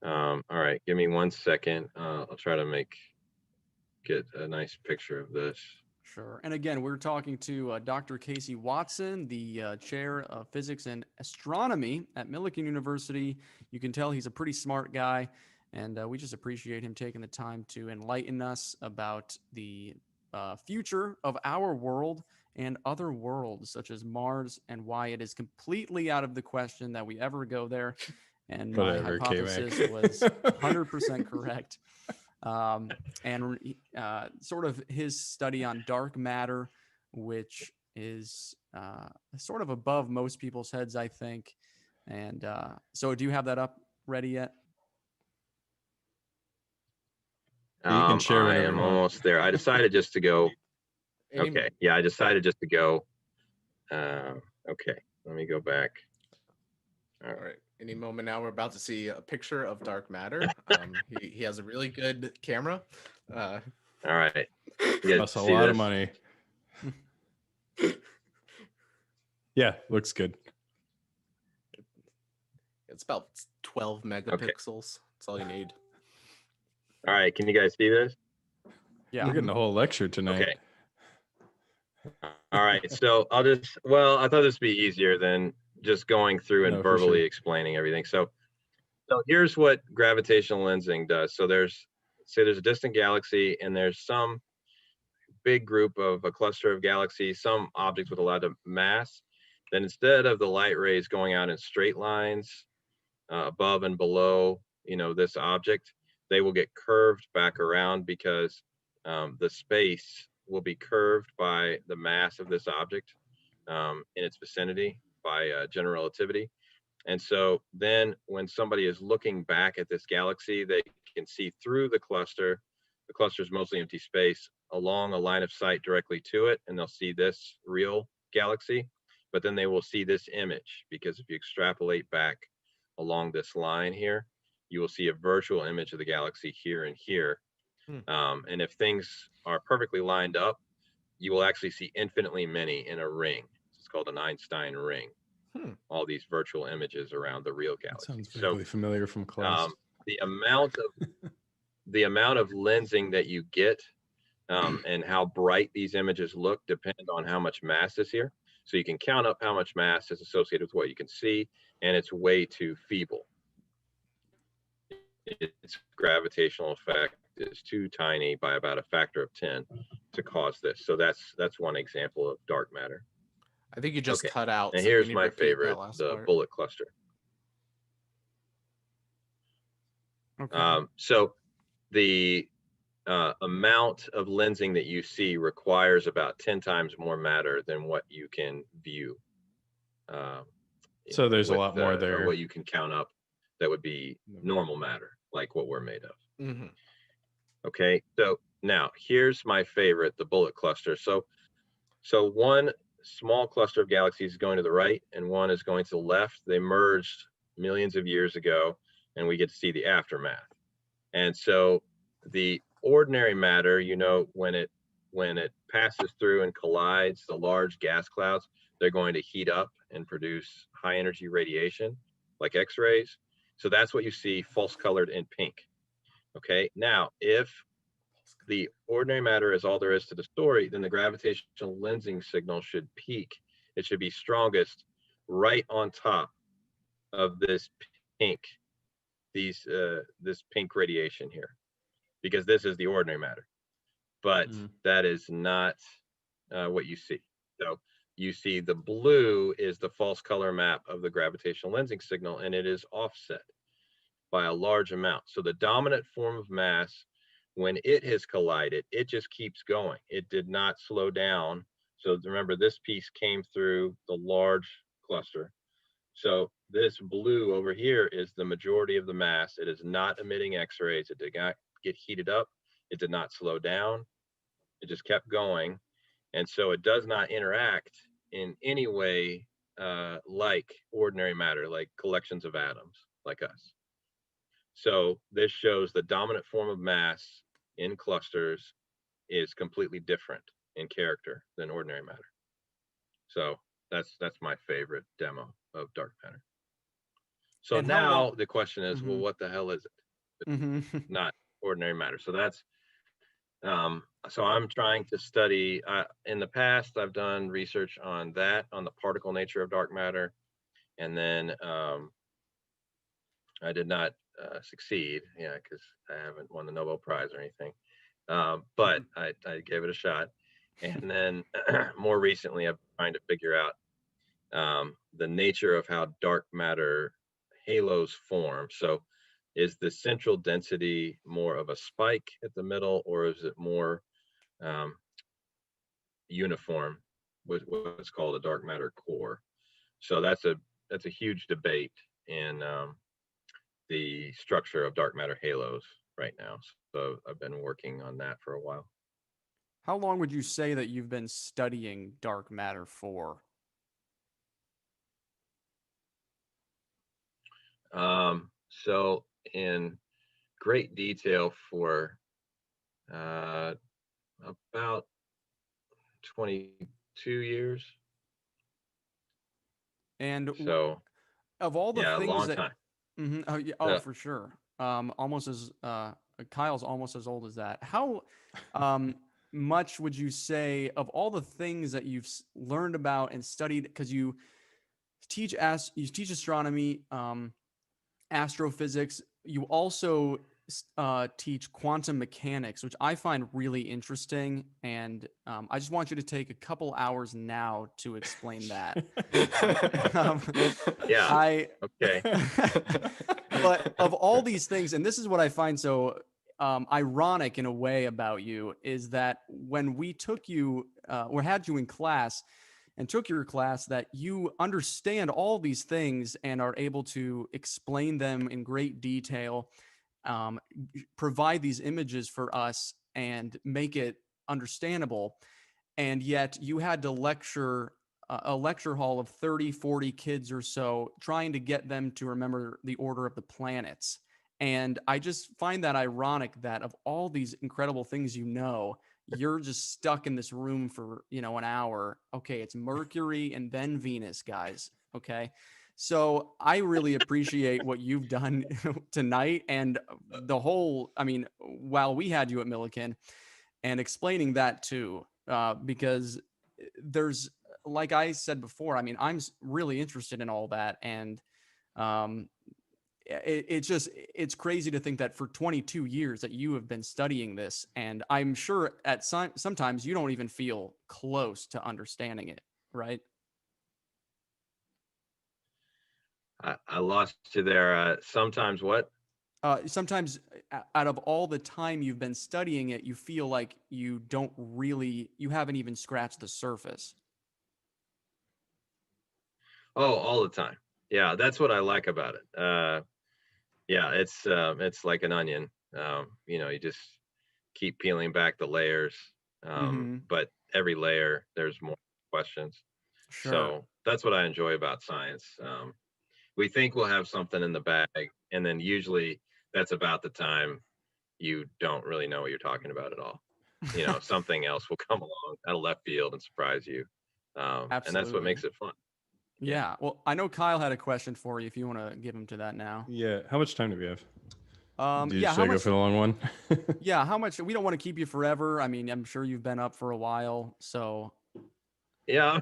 All right, give me 1 second. I'll try to get a nice picture of this. Sure. And again, we're talking to Dr. Casey Watson, the chair of physics and astronomy at Millikan University. You can tell he's a pretty smart guy, and we just appreciate him taking the time to enlighten us about the future of our world and other worlds, such as Mars, and why it is completely out of the question that we ever go there. And my Whatever, hypothesis Kmac. was 100% correct. And sort of his study on dark matter, which is sort of above most people's heads, I think. And so, do you have that up ready yet? You can share I whenever am you want. almost there. I decided just to go. Any- Okay, yeah, I decided just to go. Okay, let me go back. All right. Any moment now, we're about to see a picture of dark matter. He has a really good camera. All right, you guys Costs a see lot of this? money. Yeah, looks good. It's about 12 megapixels. That's all you need. All right, can you guys see this? Yeah. We're getting a whole lecture tonight. Okay. All right, so I thought this would be easier than just going through and No, for verbally sure. explaining everything. So here's what gravitational lensing does. So there's a distant galaxy, and there's some big group of a cluster of galaxies, some objects with a lot of mass. Then instead of the light rays going out in straight lines above and below, this object, they will get curved back around because the space will be curved by the mass of this object in its vicinity by general relativity. And so then when somebody is looking back at this galaxy, they can see through the cluster. The cluster is mostly empty space along a line of sight directly to it, and they'll see this real galaxy, but then they will see this image, because if you extrapolate back along this line here, you will see a virtual image of the galaxy here and here. And if things are perfectly lined up, you will actually see infinitely many in a ring. It's called an Einstein ring. All these virtual images around the real That galaxy. sounds vaguely familiar from class. The amount of lensing that you get and how bright these images look depend on how much mass is here. So you can count up how much mass is associated with what you can see, and it's way too feeble. Its gravitational effect is too tiny by about a factor of 10 to cause this. So that's one example of dark matter. I think you just cut out. And so here's can you my repeat that favorite, last the part? bullet cluster. Okay. So the amount of lensing that you see requires about 10 times more matter than what you can view. So there's a lot more or there. what you can count up that would be normal matter, like what we're made of. Mm-hmm. Okay, so now here's my favorite, the bullet cluster. So one small cluster of galaxies is going to the right and one is going to the left. They merged millions of years ago, and we get to see the aftermath. And so the ordinary matter, when it passes through and collides the large gas clouds, they're going to heat up and produce high energy radiation like X-rays. So that's what you see false colored in pink. Okay, now if the ordinary matter is all there is to the story, then the gravitational lensing signal should peak. It should be strongest right on top of this pink, this pink radiation here, because this is the ordinary matter. But that is not what you see. So you see the blue is the false color map of the gravitational lensing signal, and it is offset by a large amount. So the dominant form of mass, when it has collided, it just keeps going. It did not slow down. So remember, this piece came through the large cluster. So this blue over here is the majority of the mass. It is not emitting X-rays. It did not get heated up. It did not slow down. It just kept going. And so it does not interact in any way like ordinary matter, like collections of atoms like us. So this shows the dominant form of mass in clusters is completely different in character than ordinary matter. So that's my favorite demo of dark matter. So And how long? now the question is, well, Mm-hmm. what the hell is it? Mm-hmm. Not ordinary matter. So that's so I'm trying to study. In the past, I've done research on that, on the particle nature of dark matter, and then I did not succeed, yeah, because I haven't won the Nobel Prize or anything. But I gave it a shot, and then more recently, I've been trying to figure out the nature of how dark matter halos form. So, is the central density more of a spike at the middle, or is it more um, uniform with what's called a dark matter core? So that's a huge debate in the structure of dark matter halos right now. So I've been working on that for a while. How long would you say that you've been studying dark matter for? So in great detail for uh, about 22 years. And So of all the yeah, a things long that, time. mhm, oh, yeah, oh, Yeah. for sure. Almost as Kyle's almost as old as that. How um, much would you say of all the things that you've learned about and studied? Because you teach astronomy, astrophysics. You also teach quantum mechanics, which I find really interesting. And I just want you to take a couple hours now to explain that. Um, Yeah. I, Okay. but of all these things, and this is what I find so ironic in a way about you, is that when we took you or had you in class and took your class, that you understand all these things and are able to explain them in great detail, um, provide these images for us and make it understandable. And yet you had to lecture a lecture hall of 30, 40 kids or so, trying to get them to remember the order of the planets. And I just find that ironic that of all these incredible things you're just stuck in this room for, an hour. Okay, it's Mercury and then Venus, guys. Okay. So I really appreciate what you've done tonight and while we had you at Millikan and explaining that too, because there's, like I said before, I'm really interested in all that. And um, it's crazy to think that for 22 years that you have been studying this. And I'm sure at sometimes you don't even feel close to understanding it, right? I lost you there. Sometimes what? Sometimes out of all the time you've been studying it, you feel like you haven't even scratched the surface. Oh, all the time. Yeah, that's what I like about it. Yeah, it's like an onion. You just keep peeling back the layers. Mm-hmm. But every layer, there's more questions. Sure. So that's what I enjoy about science. We think we'll have something in the bag, and then usually that's about the time you don't really know what you're talking about at all. Something else will come along out of left field and surprise you. And that's what Absolutely. makes it fun. Yeah. Yeah. Well, I know Kyle had a question for you if you want to give him to that now. Yeah. How much time do we have? Yeah, Should how I go much for the long one? yeah, how much we don't want to keep you forever. I'm sure you've been up for a while, so Yeah.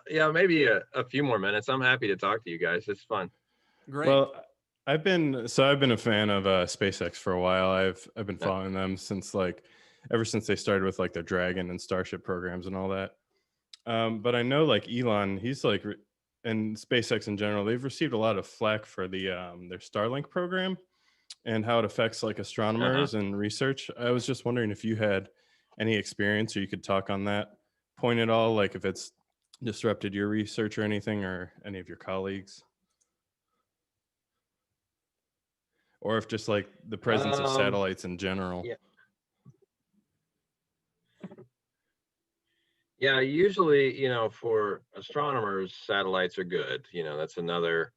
Yeah, maybe a few more minutes. I'm happy to talk to you guys. It's fun. great. Well, I've been a fan of SpaceX for a while. I've been Yeah. following them since ever since they started with like their Dragon and Starship programs and all that. But I know like Elon, he's like, and SpaceX in general, they've received a lot of flack for their Starlink program and how it affects like Uh-huh. astronomers and research. I was just wondering if you had any experience or you could talk on that point at all, like if it's disrupted your research or anything or any of your colleagues. or if just like the presence of satellites in general. Yeah. Yeah, usually, for astronomers, satellites are good. It's another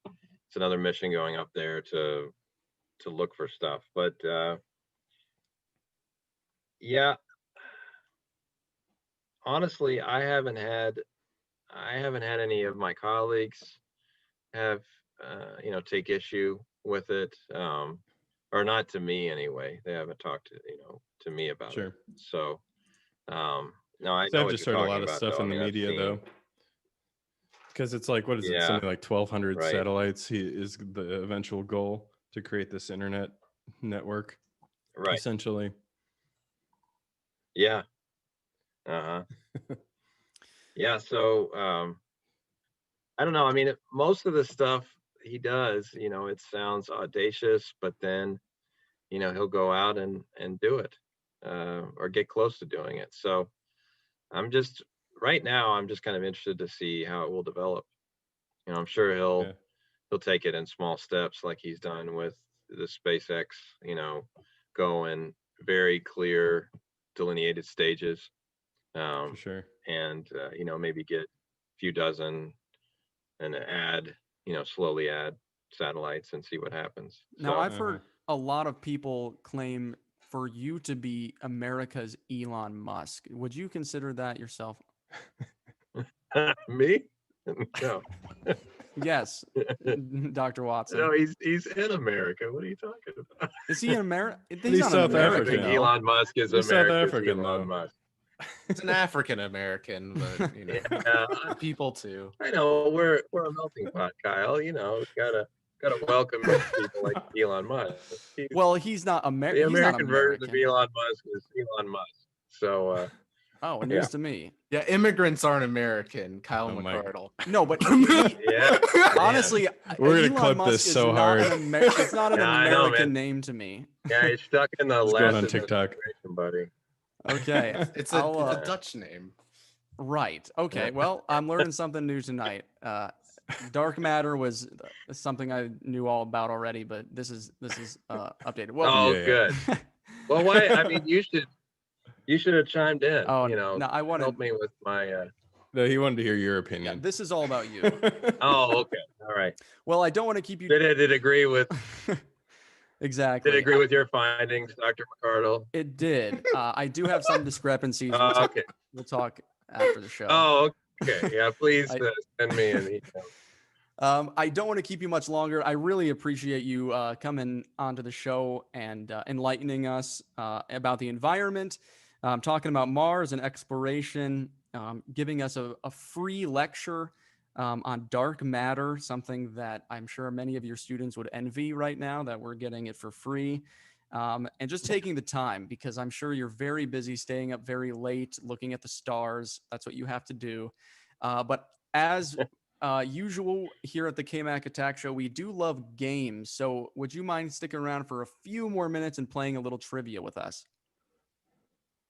mission going up there to look for stuff. But yeah, honestly, I haven't had any of my colleagues have take issue with it, or not to me anyway. They haven't talked to me about it. Sure. So no, I So know I've what just you're heard a talking lot of about, stuff though. in the I've media seen- though, because it's like, what is it? Yeah. Something like 1,200 Right. satellites is the eventual goal to create this internet network, Right. essentially. Yeah. Uh-huh. Yeah. So I don't know. I mean, most of the stuff he does, it sounds audacious, but then, he'll go out and do it, or get close to doing it. So right now, I'm just kind of interested to see how it will develop. I'm sure he'll take it in small steps, like he's done with the SpaceX, go in very clear delineated stages. For sure. And maybe get a few dozen and slowly add satellites and see what happens. Now, So, I've heard a lot of people claim for you to be America's Elon Musk. Would you consider that yourself? me? No. Yes, Dr. Watson. No, he's in America. What are you talking about? Is he in America? He's not South an I American, think African. though. Elon Musk is He's South America's African, Elon though. Musk. It's an African American, but Yeah, people too. I know we're a melting pot, Kyle. Gotta welcome people like Elon Musk. Well, he's not The American. American version of Elon Musk is Elon Musk. So Oh, news to me. Yeah, immigrants aren't American. Kyle Oh my- McCardle. No, but yeah, honestly, We're gonna Elon clip Musk this is so not hard. it's not an Yeah, I know, American man. name to me. yeah, he's stuck in the It's last going on TikTok. administration, buddy. Okay, It's I'll, a Dutch name. right. Okay. Well, I'm learning something new tonight. Dark matter was something I knew all about already, but this is updated. Well, Oh, Yeah. good. Well, why? I mean, you should have chimed in. Oh, no, I wanted. help me with my. No, he wanted to hear your Yeah, opinion. this is all about you. Oh, okay, all right. Well, I don't want to keep you. Did it agree with? Exactly. Did it agree with your findings, Dr. McCardle? It did. I do have some discrepancies. Okay. We'll talk after the show. Oh, okay. Yeah, please I- send me an email. I don't want to keep you much longer. I really appreciate you coming onto the show and enlightening us about the environment, talking about Mars and exploration, giving us a free lecture on dark matter, something that I'm sure many of your students would envy right now that we're getting it for free. And just taking the time, because I'm sure you're very busy, staying up very late, looking at the stars. That's what you have to do. But as usual here at the Kmac Attack Show, we do love games. So would you mind sticking around for a few more minutes and playing a little trivia with us?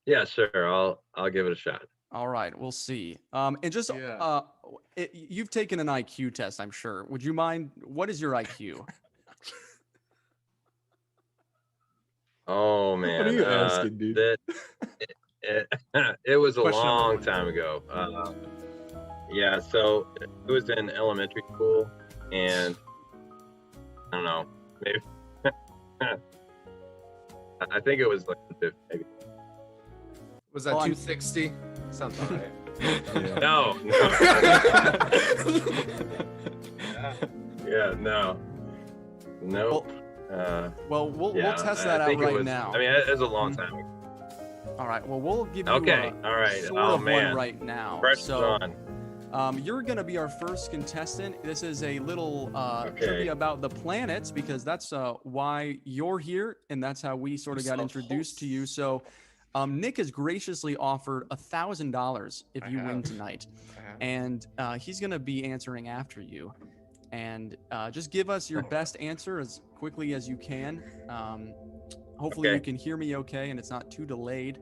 Yeah, sure. I'll give it a shot. All right, we'll see. And just Yeah. you've taken an IQ test, I'm sure. Would you mind? What is your IQ? Oh man, What are you asking, dude? It was a Question number long one. time ago. Yeah, so it was in elementary school, and I don't know, maybe I think it was like 50, maybe. Was that Oh, I'm- 260? Sounds all right. Yeah. No. Yeah, no. Nope. Well, we'll Yeah, test I that out think it right was- now. I mean, it was a long time ago. All right. Well, we'll give you Okay, all right. sort Oh of man, one right now. press So on. you're going to be our first contestant. This is a little Okay. trivia about the planets, because that's why you're here, and that's how we sort of got So introduced to you. So Nick has graciously offered $1,000 if I you win have. tonight, and he's going to be answering after you. And just give us your best answer as quickly as you can. Hopefully Okay. you can hear me okay and it's not too delayed.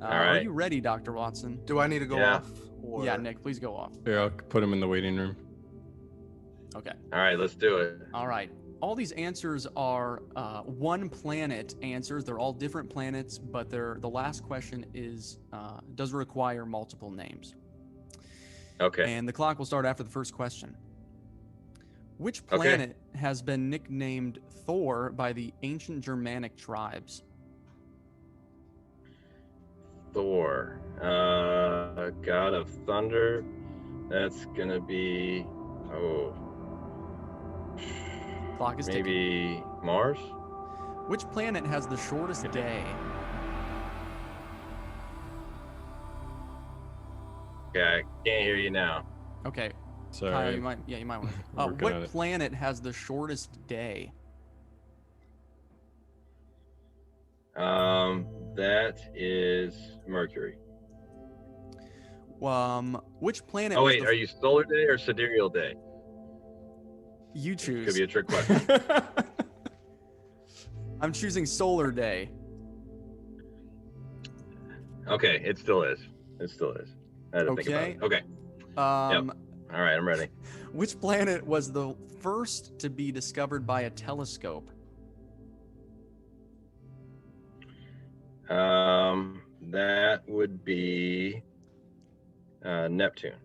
All Are right. you ready, Dr. Watson? Do I need to go Yeah. off? Or... Yeah, Nick, please go off. Here, I'll put him in the waiting room. Okay. All right, let's do it. All right. all these answers are one planet answers. They're all different planets, but the last question does require multiple names. Okay. And the clock will start after the first question. Which Okay. planet has been nicknamed Thor by the ancient Germanic tribes? Thor, god of thunder. That's gonna be Clock is ticking. maybe Mars. Which planet has the shortest day? Okay, I can't hear you now. Okay, Sorry. Kyle, you might want to. Working on What it. planet has the shortest day? That is Mercury. Which planet? Oh was wait, are you solar day or sidereal day? You choose. Could be a trick question. I'm choosing solar day. Okay, it still is. It still is. I had to think about it. Okay. All right, I'm ready. Which planet was the first to be discovered by a telescope? That would be Neptune.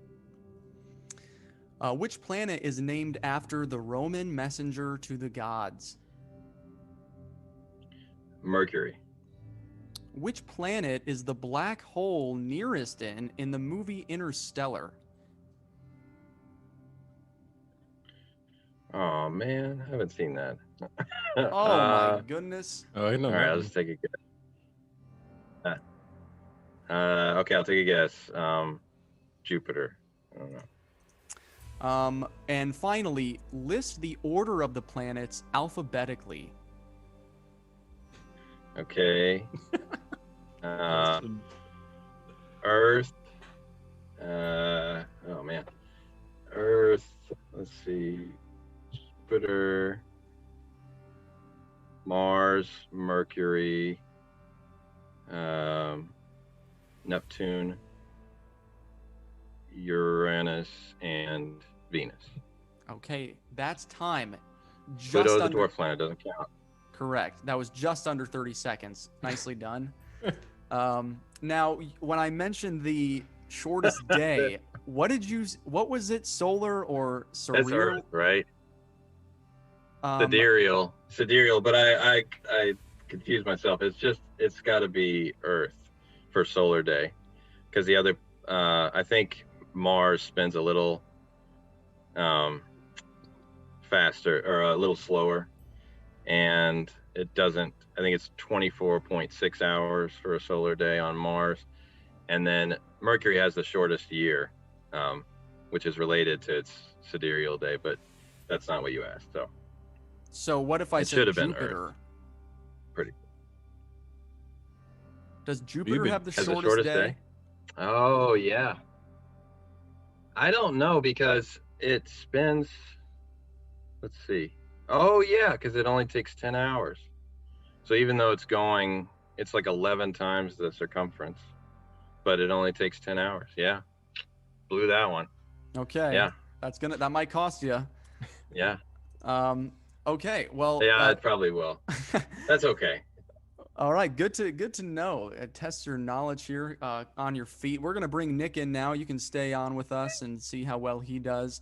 Which planet is named after the Roman messenger to the gods? Mercury. Which planet is the black hole nearest in the movie Interstellar? Oh man, I haven't seen that. Oh my goodness. Oh, I know. All right, I'll just take a guess. Okay, I'll take a guess. Jupiter. I don't know. And finally, list the order of the planets alphabetically. Okay. Earth. Oh man. Earth. Let's see. Jupiter. Mars. Mercury. Neptune. Uranus and Venus. Okay, that's time. Just Pluto is a under, dwarf planet, doesn't count. correct. That was just under 30 seconds. Nicely done. Now, when I mentioned the shortest day, what was it, solar or That's surreal? Earth, right? Sidereal, but I confused myself. It's got to be Earth for solar day, because the other I think Mars spins a little faster or a little slower, and it doesn't. I think it's 24.6 hours for a solar day on Mars, and then Mercury has the shortest year, which is related to its sidereal day, but that's not what you asked. So what if I It said should have been Jupiter? Earth. Pretty. Does Jupiter have the Has shortest day? Oh yeah. I don't know because it spins. Let's see. Oh yeah, because it only takes 10 hours. So even though it's like 11 times the circumference, but it only takes 10 hours. Yeah. Blew that one. Okay. Yeah. That might cost you. Yeah. Okay. Well. Yeah, it probably will. That's okay. All right. Good to know. Test your knowledge here on your feet. We're gonna bring Nick in now. You can stay on with us and see how well he does.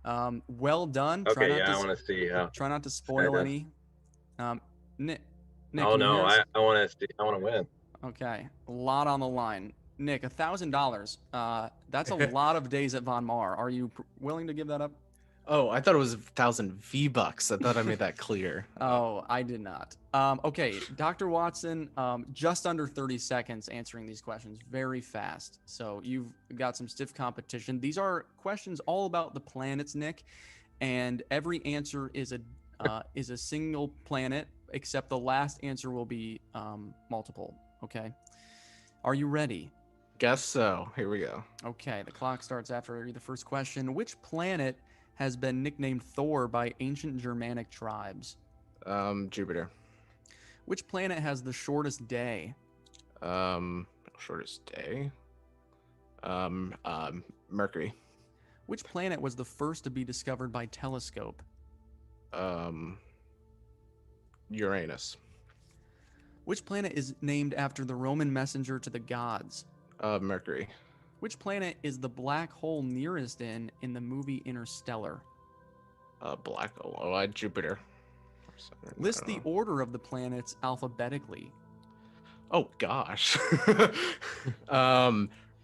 Well done. Okay. Yeah, I want to see how. Try not to spoil any. Nick. Oh can you no, hear us? I want to see. I want to win. Okay, a lot on the line. Nick, $1,000. That's a lot of days at Von Mar. Are you willing to give that up? Oh, I thought it was 1,000 V-Bucks. I thought I made that clear. Oh, I did not. Okay, Dr. Watson, just under 30 seconds answering these questions very fast. So you've got some stiff competition. These are questions all about the planets, Nick, and every answer is a single planet, except the last answer will be multiple. Okay. Are you ready? Guess so. Here we go. Okay, the clock starts after I read the first question. Which planet has been nicknamed Thor by ancient Germanic tribes? Jupiter. Which planet has the shortest day? Shortest day. Mercury. Which planet was the first to be discovered by telescope? Uranus. Which planet is named after the Roman messenger to the gods? Mercury. Which planet is the black hole nearest in the movie Interstellar? Black hole. Oh, Jupiter. Saturn, I List don't the know. order of the planets alphabetically. Oh gosh.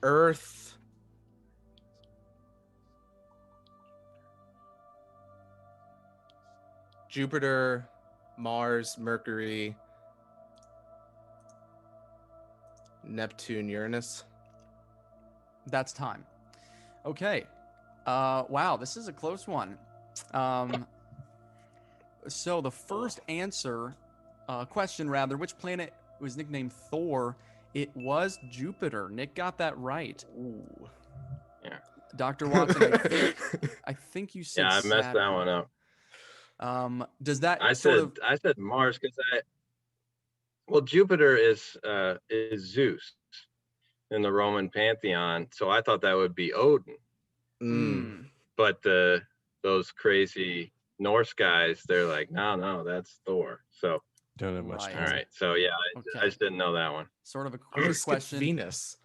Earth. Jupiter, Mars, Mercury, Neptune, Uranus. That's time. Okay. Wow, this is a close one. So the first question rather, which planet was nicknamed Thor? It was Jupiter. Nick got that right. Ooh. Yeah. Dr. Watson, I think you said Yeah, I messed that Saturn. one up. Does that I sort said Mars because Jupiter is Zeus in the Roman pantheon, so I thought that would be Odin. But those crazy Norse guys, they're like, no, that's Thor. So Don't have much Right. time. all right, so yeah, I Okay. just didn't know that one. sort of a I quick skipped question? Venus.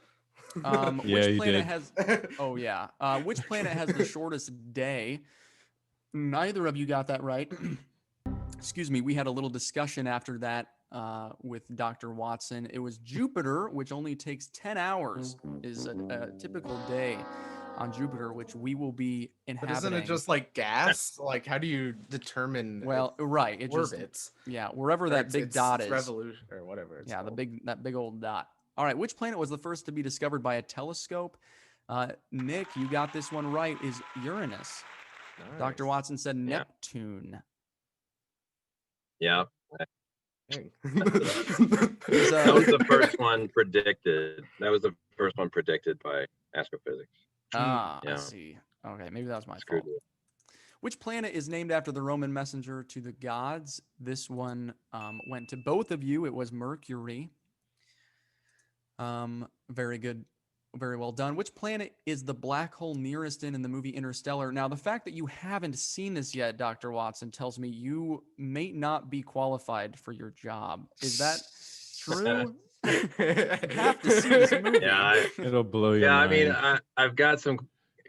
Yeah, Which you planet did. has? Oh yeah. Which planet has the shortest day? Neither of you got that right. Excuse me. We had a little discussion after that with Dr. Watson. It was Jupiter, which only takes 10 hours, is a typical day on Jupiter, which we will be But inhabiting. isn't it just like gas? Like, how do you determine? Well, right. It just orbits. wherever Or that big dot is. revolution or whatever. It's Yeah, called. that big old dot. All right, which planet was the first to be discovered by a telescope? Nick, you got this one right. Is Uranus. Dr. Nice. Watson said Yeah. Neptune. Yeah, Dang. that was the first one predicted. That was the first one predicted by astrophysics. I Yeah. see. Okay, maybe that was my Screwed fault. it. Which planet is named after the Roman messenger to the gods? This one went to both of you. It was Mercury. Very good. Very well done. Which planet is the black hole nearest in the movie Interstellar? Now, the fact that you haven't seen this yet, Dr. Watson, tells me you may not be qualified for your job. Is that true? You have to see this movie. Yeah, It'll blow your I mind. mean, I've got some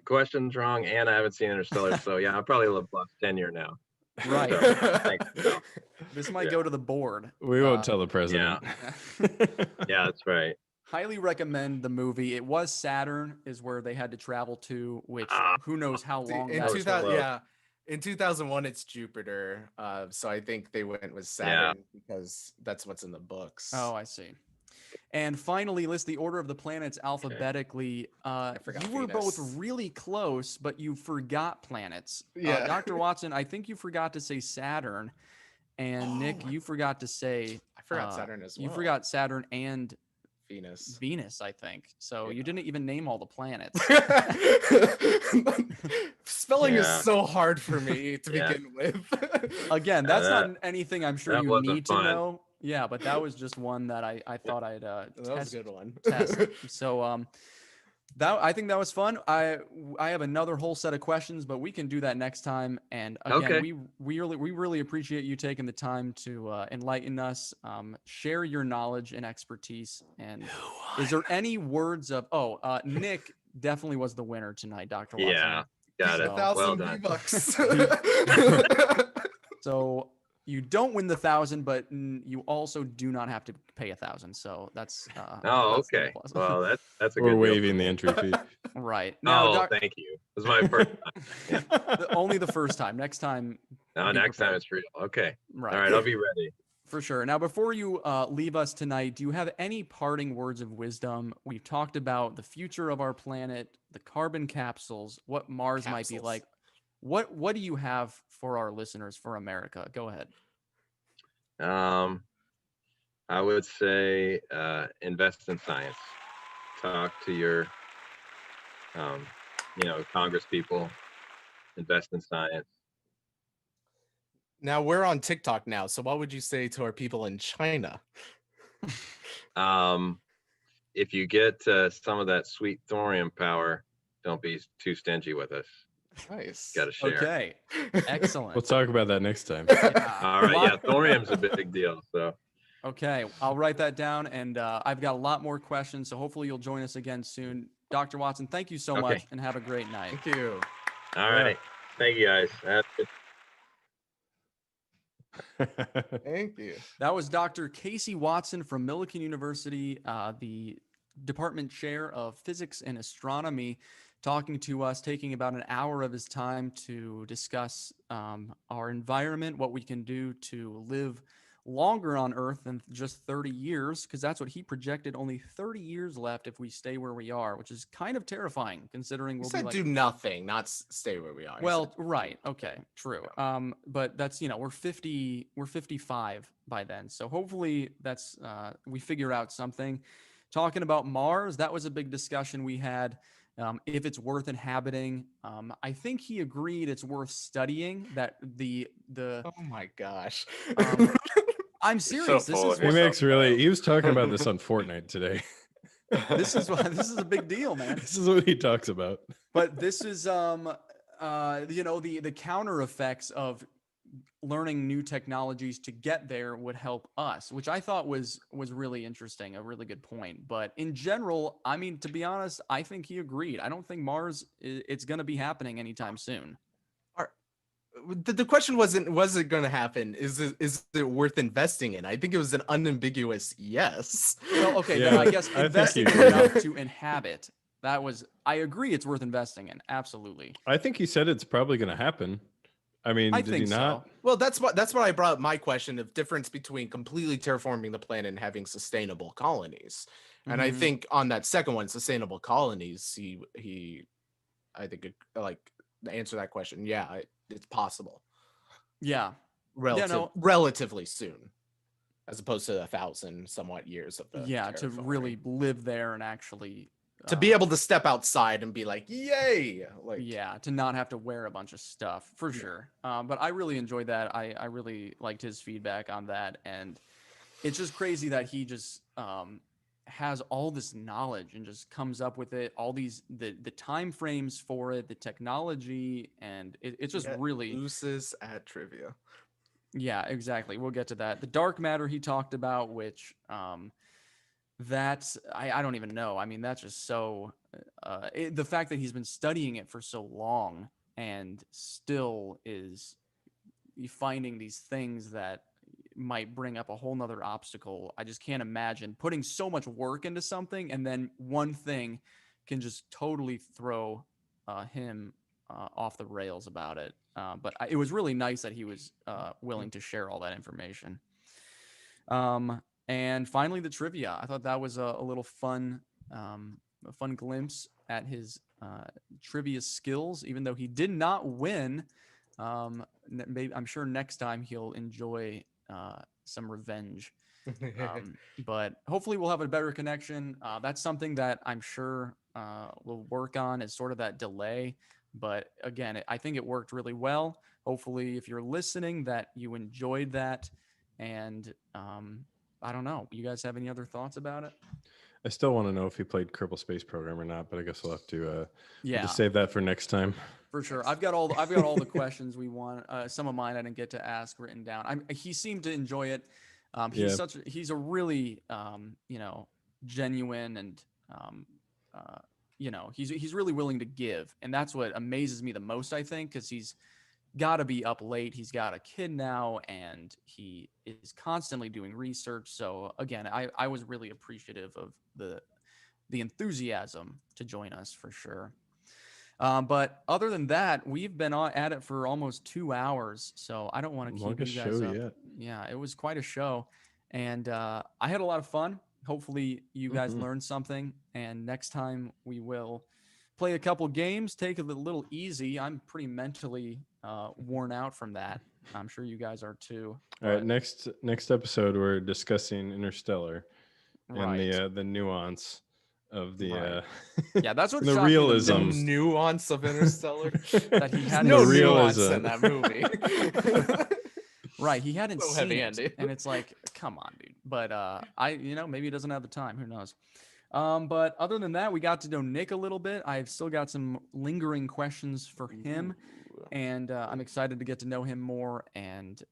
questions wrong, and I haven't seen Interstellar, so yeah, I'm probably a little plus tenure now. Right. Thanks. No. This might Yeah. go to the board. We won't tell the president. Yeah, that's right. Highly recommend the movie. It was Saturn, is where they had to travel to, which who knows how long in that 2000, close. yeah, in 2001 it's Jupiter. So I think they went with Saturn because that's what's in the books. Oh, I see. And finally, list the order of the planets alphabetically. forgot You were Venus. both really close, but you forgot planets. Yeah. Dr. Watson, I think you forgot to say Saturn. And Nick, you forgot to say. I forgot Saturn as well. You forgot Saturn and Venus. I think. So you didn't even name all the planets. Spelling is Yeah. so hard for me to Yeah. begin with. Again, that's not anything I'm sure that you wasn't need to fun. know. Yeah, but that was just one that I thought I'd That was a good one. test. So that I think that was fun. I have another whole set of questions, but we can do that next time. And again, Okay. we really appreciate you taking the time to enlighten us, share your knowledge and expertise. And is there any words of Nick definitely was the winner tonight, Dr. Watson. Yeah, got it. So- Well 1,000 done. V-Bucks. So you don't win the 1,000, but you also do not have to pay 1,000. So that's Oh, that's the okay. plus. Well, that's a We're good deal waiving for the me. entry fee. Right now. Oh, thank you. This is my first time. Only the first time. Next time, No, be next time prepared. it's real. Okay. right? All right, I'll be ready. For sure. Now, before you leave us tonight, do you have any parting words of wisdom? We've talked about the future of our planet, the carbon capsules, what Mars might be Capsules. like. What do you have for our listeners, for America? Go ahead. I would say invest in science. Talk to your, Congress people. Invest in science. Now we're on TikTok now. So what would you say to our people in China? If you get some of that sweet thorium power, don't be too stingy with us. Nice. Got to share. Okay, excellent. We'll talk about that next time. Yeah. All right. Yeah, Lot- thorium's a big deal. So Okay, I'll write that down, and I've got a lot more questions, so hopefully you'll join us again soon. Dr. Watson, thank you so Okay. much, and have a great night. Thank you. all right. Thank you guys. Thank you. That was Dr. Casey Watson from Millikan University, the department chair of physics and astronomy, talking to us, taking about an hour of his time to discuss our environment, what we can do to live longer on Earth than just 30 years, because that's what he projected, only 30 years left if we stay where we are, which is kind of terrifying considering He we'll said be like, do nothing, not stay where we are. He well, said- right. Okay, true. But that's, we're 55 by then. So hopefully that's we figure out something. Talking about Mars, that was a big discussion we had. If it's worth inhabiting, I think he agreed it's worth studying. That the Oh my gosh. I'm serious. so This full is of He what, makes really. He was talking about this on Fortnite today. this is what this is a big deal, man. This is what he talks about. But this is the counter effects of learning new technologies to get there would help us, which I thought was really interesting, a really good point. But in general, I mean, to be honest, I think he agreed. I don't think Mars it's going to be happening anytime soon. The question wasn't, was it going to happen? Is it worth investing in? I think it was an unambiguous yes. Well, okay, Yeah, then I guess I think investing he enough agreed. to inhabit. That was, I agree, it's worth investing in. Absolutely. I think he said it's probably going to happen. I mean, I did think he not? so. Well, that's what I brought up my question of difference between completely terraforming the planet and having sustainable colonies. And I Mhm. think on that second one, sustainable colonies, I think like to answer that question, yeah, it's possible. Yeah. Relatively soon, as opposed to 1,000 somewhat years of the Yeah, to terraforming. really live there and actually to be able to step outside and be like, yay, like yeah, to not have to wear a bunch of stuff for sure. But I really enjoyed that. I really liked his feedback on that, and it's just crazy that he just has all this knowledge and just comes up with it, all these the time frames for it, the technology, and it's just really loses at trivia. yeah, exactly. We'll get to that. The dark matter he talked about, which that's I don't even know. I mean, that's just so the fact that he's been studying it for so long and still is finding these things that might bring up a whole nother obstacle. I just can't imagine putting so much work into something and then one thing can just totally throw him off the rails about it. But it was really nice that he was willing to share all that information. And finally, the trivia. I thought that was a little fun, a fun glimpse at his trivia skills. Even though he did not win, maybe I'm sure next time he'll enjoy some revenge. But hopefully, we'll have a better connection. That's something that I'm sure we'll work on. Is sort of that delay. But again, I think it worked really well. Hopefully, if you're listening, that you enjoyed that. And I don't know. You guys have any other thoughts about it? I still want to know if he played Kerbal Space Program or not, but I guess we'll have to Yeah, just save that for next time. for sure. I've got all the questions we want. Some of mine I didn't get to ask written down. He seemed to enjoy it. He's a really genuine and he's really willing to give, and that's what amazes me the most. I think because he's got to be up late. He's got a kid now, and he is constantly doing research. So again, I was really appreciative of the enthusiasm to join us for sure. But other than that, we've been at it for almost 2 hours, so I don't want to keep Longest you guys show up. yet. Yeah, it was quite a show, and I had a lot of fun. Hopefully, you guys learned something, and next time we will play a couple games, take it a little easy. I'm pretty mentally worn out from that. I'm sure you guys are too. All right, next episode we're discussing Interstellar Right. and the nuance of the Yeah, that's what the shocked me the realism. The most. nuance of Interstellar. That he had no the nuance realism. in that movie. Right, he hadn't So seen heavy, it, Andy. and it's like, come on, dude. But maybe he doesn't have the time. Who knows? But other than that, we got to know Nick a little bit. I've still got some lingering questions for him, and I'm excited to get to know him more. And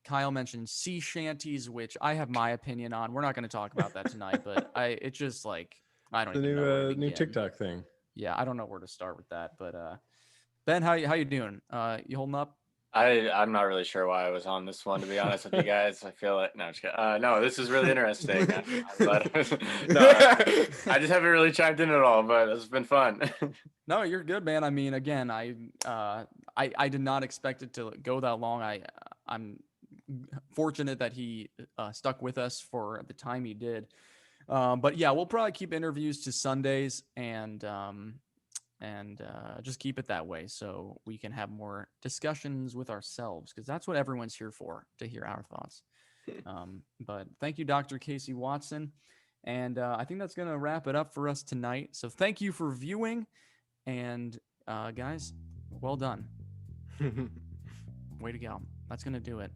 Kyle mentioned sea shanties, which I have my opinion on. We're not going to talk about that tonight, but it's just like I don't The even know where to new begin. TikTok thing. Yeah, I don't know where to start with that. But Ben, how you doing? You holding up? I'm not really sure why I was on this one, to be honest with you guys. I feel like no, just kidding. No, this is really interesting. But no, I just haven't really chimed in at all, but it's been fun. No, you're good, man. I mean, again, I did not expect it to go that long. I'm fortunate that he stuck with us for the time he did. But yeah, we'll probably keep interviews to Sundays and just keep it that way so we can have more discussions with ourselves, because that's what everyone's here for, to hear our thoughts. But thank you, Dr. Casey Watson. And I think that's going to wrap it up for us tonight. So thank you for viewing. And guys, well done. Way to go. That's going to do it.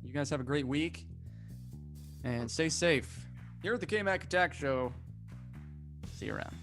You guys have a great week and stay safe. Here at the Kmac Attack Show. See you around.